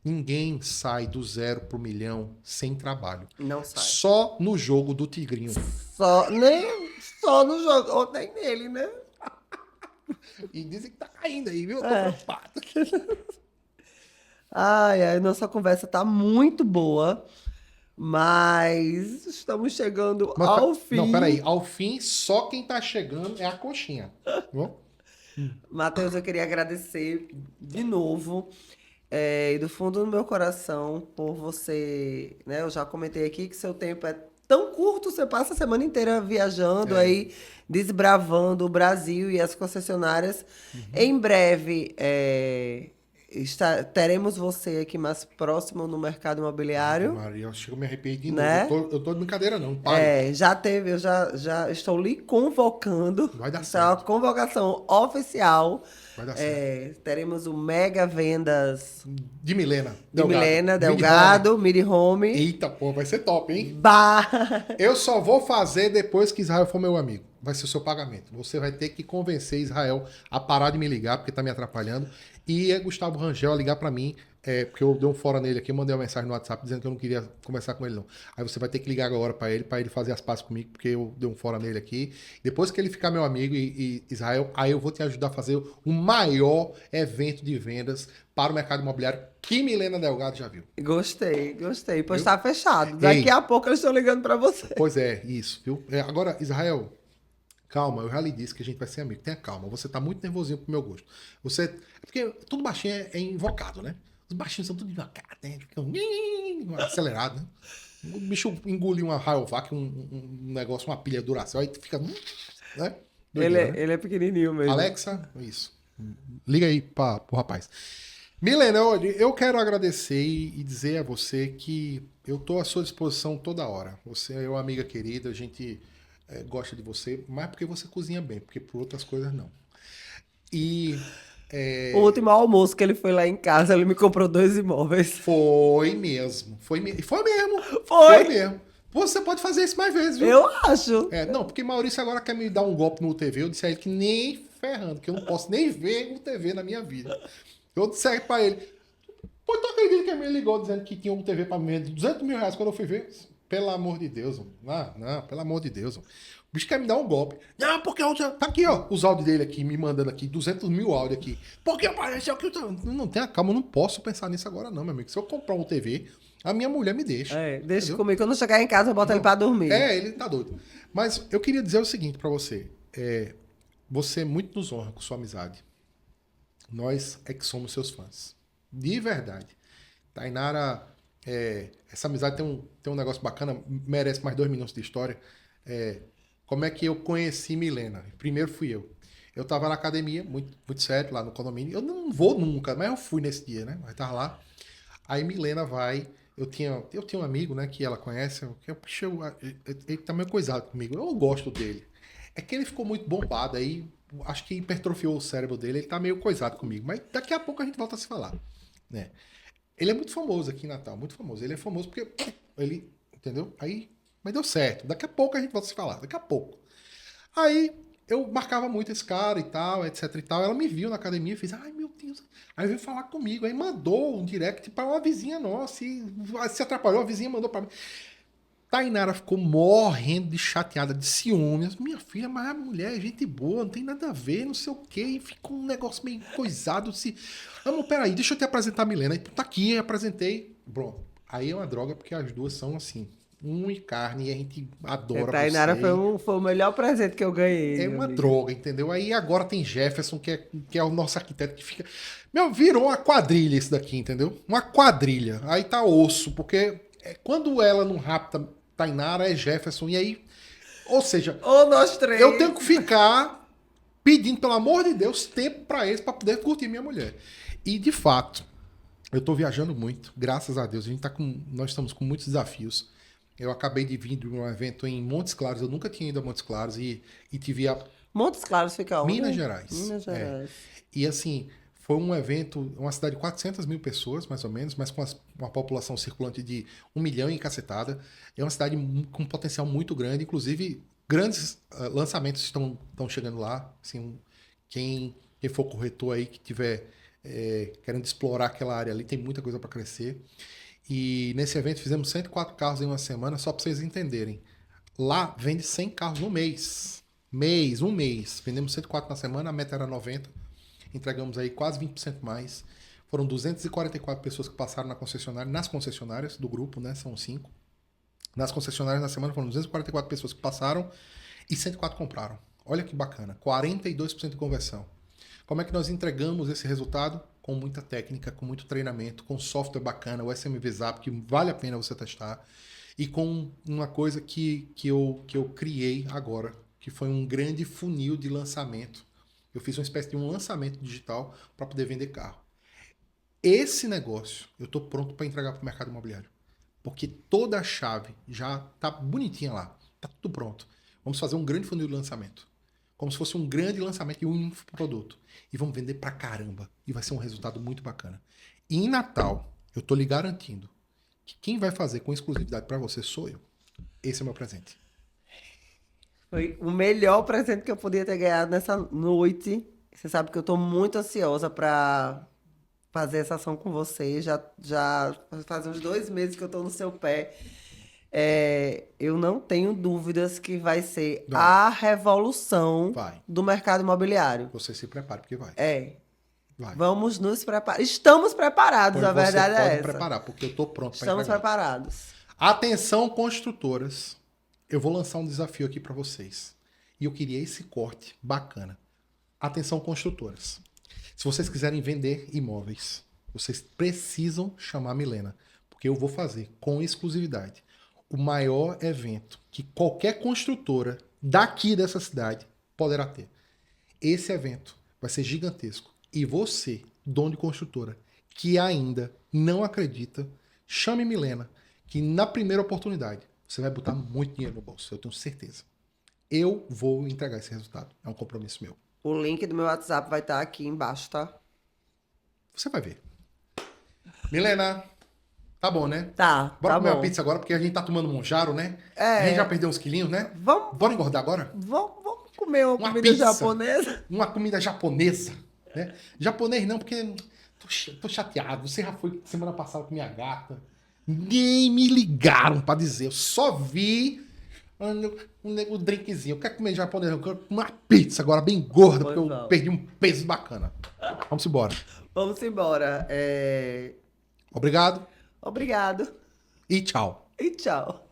Ninguém sai do 0 pro 1 milhão sem trabalho. Não sai. Só no jogo do Tigrinho. Só no jogo. Ou nem nele, né? E dizem que tá caindo aí, viu? Eu tô preocupado. Ai, nossa conversa tá muito boa. Mas estamos chegando ao fim. Não, peraí. Ao fim, só quem tá chegando é a coxinha. Matheus, eu queria agradecer de novo. E do fundo do meu coração, por você, né? Eu já comentei aqui que seu tempo é tão curto, você passa a semana inteira viajando aí, desbravando o Brasil e as concessionárias. Em breve, teremos você aqui mais próximo no mercado imobiliário. Maria, eu chego a me arrepiar de novo. Né? Eu tô de brincadeira, não. Eu já estou lhe convocando. Vai dar certo. É uma convocação oficial. Vai dar certo. Teremos o Mega Vendas de Milena Delgado, Midi Home. Eita, pô, vai ser top, hein? Bah. Eu só vou fazer depois que Israel for meu amigo. Vai ser o seu pagamento. Você vai ter que convencer Israel a parar de me ligar, porque tá me atrapalhando. E Gustavo Rangel a ligar pra mim, porque eu dei um fora nele aqui, eu mandei uma mensagem no WhatsApp dizendo que eu não queria conversar com ele, não. Aí você vai ter que ligar agora pra ele fazer as pazes comigo, porque eu dei um fora nele aqui. Depois que ele ficar meu amigo e Israel, aí eu vou te ajudar a fazer o maior evento de vendas para o mercado imobiliário que Milena Delgado já viu. Gostei. Pois tá fechado. Daqui a pouco eu estou ligando pra você. Pois é, isso, viu? Agora, Israel, calma, eu já lhe disse que a gente vai ser amigo. Tenha calma, você tá muito nervosinho pro meu gosto. Porque tudo baixinho é invocado, né? Os baixinhos são tudo invocados, né? Ficam acelerado, né? O bicho engoliu uma Rayovac, um negócio, uma pilha Duracell, aí fica... Né? Ele é pequenininho mesmo. Alexa, isso. Liga aí pro rapaz. Milena, eu quero agradecer e dizer a você que eu tô à sua disposição toda hora. Você é uma amiga querida, a gente gosta de você, mas porque você cozinha bem, porque por outras coisas não. E... O último almoço que ele foi lá em casa, ele me comprou 2 imóveis. Foi mesmo. Foi mesmo. Você pode fazer isso mais vezes, viu? Eu acho. Não, porque Maurício agora quer me dar um golpe no TV. Eu disse a ele que nem ferrando, que eu não posso nem ver o TV na minha vida. Eu disse pra ele, pô, tu acredita que ele me ligou dizendo que tinha um TV pra mim de 200 mil reais quando eu fui ver? Pelo amor de Deus, mano. Não, pelo amor de Deus, mano. O bicho quer me dar um golpe. Não, porque eu já... Tá aqui, ó, os áudios dele aqui, me mandando aqui, 200 mil áudios aqui. Porque apareceu que eu... Não, tenha calma, eu não posso pensar nisso agora não, meu amigo. Se eu comprar um TV, a minha mulher me deixa. Deixa entendeu? comigo. Quando eu chegar em casa, eu boto ele pra dormir. Ele tá doido. Mas eu queria dizer o seguinte pra você. Você muito nos honra com sua amizade. Nós é que somos seus fãs. De verdade. Tainara, essa amizade tem um negócio bacana, merece mais 2 minutos de história. Como é que eu conheci Milena? Primeiro fui eu. Eu tava na academia, muito, muito sério, lá no condomínio. Eu não vou nunca, mas eu fui nesse dia, né? Mas tava lá. Aí Milena vai. Eu tinha um amigo, né, que ela conhece. Ele tá meio coisado comigo. Eu gosto dele. É que ele ficou muito bombado aí. Acho que hipertrofiou o cérebro dele. Ele tá meio coisado comigo. Mas daqui a pouco a gente volta a se falar, né? Ele é muito famoso aqui em Natal, muito famoso. Ele é famoso porque ele, entendeu? Aí, mas deu certo. Daqui a pouco a gente volta a se falar. Daqui a pouco. Aí eu marcava muito esse cara e tal, etc e tal. Ela me viu na academia e fez, ai meu Deus. Aí veio falar comigo. Aí mandou um direct pra uma vizinha nossa. E se atrapalhou, a vizinha mandou pra mim. Tainara ficou morrendo de chateada, de ciúmes. Minha filha, mas a mulher é gente boa, não tem nada a ver, não sei o quê. E ficou um negócio meio coisado. Amor, peraí, deixa eu te apresentar a Milena. Aí, tá aqui, eu apresentei. Bom, aí é uma droga porque as duas são assim, e carne, e a gente adora Tainara você. foi o melhor presente que eu ganhei. É meu uma amigo. droga, entendeu? Aí agora tem Jefferson, que é o nosso arquiteto, que fica. Meu, virou uma quadrilha isso daqui, entendeu? Uma quadrilha. Aí tá osso, porque quando ela não rapta Tainara, é Jefferson. E aí. Ou seja, Ou nós três. eu tenho que ficar pedindo, pelo amor de Deus, tempo pra eles pra poder curtir minha mulher. E de fato, eu tô viajando muito, graças a Deus. Nós estamos com muitos desafios. Eu acabei de vir de um evento em Montes Claros. Eu nunca tinha ido a Montes Claros e tive a Montes Claros fica onde? Minas Gerais. Minas Gerais. E assim, foi um evento, uma cidade de 400 mil pessoas, mais ou menos, mas com uma população circulante de 1 milhão e cacetada. É uma cidade com um potencial muito grande, inclusive grandes lançamentos estão chegando lá. Assim, quem for corretor aí, que tiver querendo explorar aquela área ali, tem muita coisa para crescer. E nesse evento fizemos 104 carros em uma semana, só para vocês entenderem. Lá vende 100 carros no mês. Um mês. Vendemos 104 na semana, a meta era 90. Entregamos aí quase 20% mais. Foram 244 pessoas que passaram na concessionária, nas concessionárias do grupo, né? São 5. Nas concessionárias na semana foram 244 pessoas que passaram e 104 compraram. Olha que bacana. 42% de conversão. Como é que nós entregamos esse resultado? Com muita técnica, com muito treinamento, com software bacana, o SMV Zap, que vale a pena você testar. E com uma coisa que eu criei agora, que foi um grande funil de lançamento. Eu fiz uma espécie de um lançamento digital para poder vender carro. Esse negócio eu estou pronto para entregar para o mercado imobiliário. Porque toda a chave já está bonitinha lá. Está tudo pronto. Vamos fazer um grande funil de lançamento. Como se fosse um grande lançamento de um produto. E vamos vender pra caramba. E vai ser um resultado muito bacana. E em Natal, eu tô lhe garantindo que quem vai fazer com exclusividade para você sou eu. Esse é o meu presente. Foi o melhor presente que eu podia ter ganhado nessa noite. Você sabe que eu tô muito ansiosa pra fazer essa ação com você. Já faz uns 2 meses que eu tô no seu pé. Eu não tenho dúvidas que vai ser Vai. a revolução Vai. do mercado imobiliário. Você se prepare, porque vai. Vai. Vamos nos preparar. Estamos preparados, a verdade Você é pode essa. preparar, porque eu tô pronto para Estamos entregar. preparados. Atenção, construtoras. Eu vou lançar um desafio aqui para vocês. E eu queria esse corte bacana. Atenção, construtoras. Se vocês quiserem vender imóveis, vocês precisam chamar a Milena, porque eu vou fazer com exclusividade o maior evento que qualquer construtora daqui dessa cidade poderá ter. Esse evento vai ser gigantesco. E você, dono de construtora, que ainda não acredita, chame Milena, que na primeira oportunidade você vai botar muito dinheiro no bolso, eu tenho certeza. Eu vou entregar esse resultado. É um compromisso meu. O link do meu WhatsApp vai estar aqui embaixo, tá? Você vai ver. Milena, tá bom, né? Tá, Bora tá comer bom. uma pizza agora, porque a gente tá tomando monjaro, né? A gente já perdeu uns quilinhos, né? Vamos Bora engordar agora? comer uma comida pizza. japonesa. Uma comida japonesa, né? Japonês não, porque tô chateado. Você já foi semana passada com minha gata. Nem me ligaram pra dizer. Eu só vi um drinkzinho. Eu quero comer japonês, eu quero uma pizza agora bem gorda, Pois porque eu não. perdi um peso bacana. Vamos embora. Vamos embora. Obrigado Obrigado e tchau. e tchau.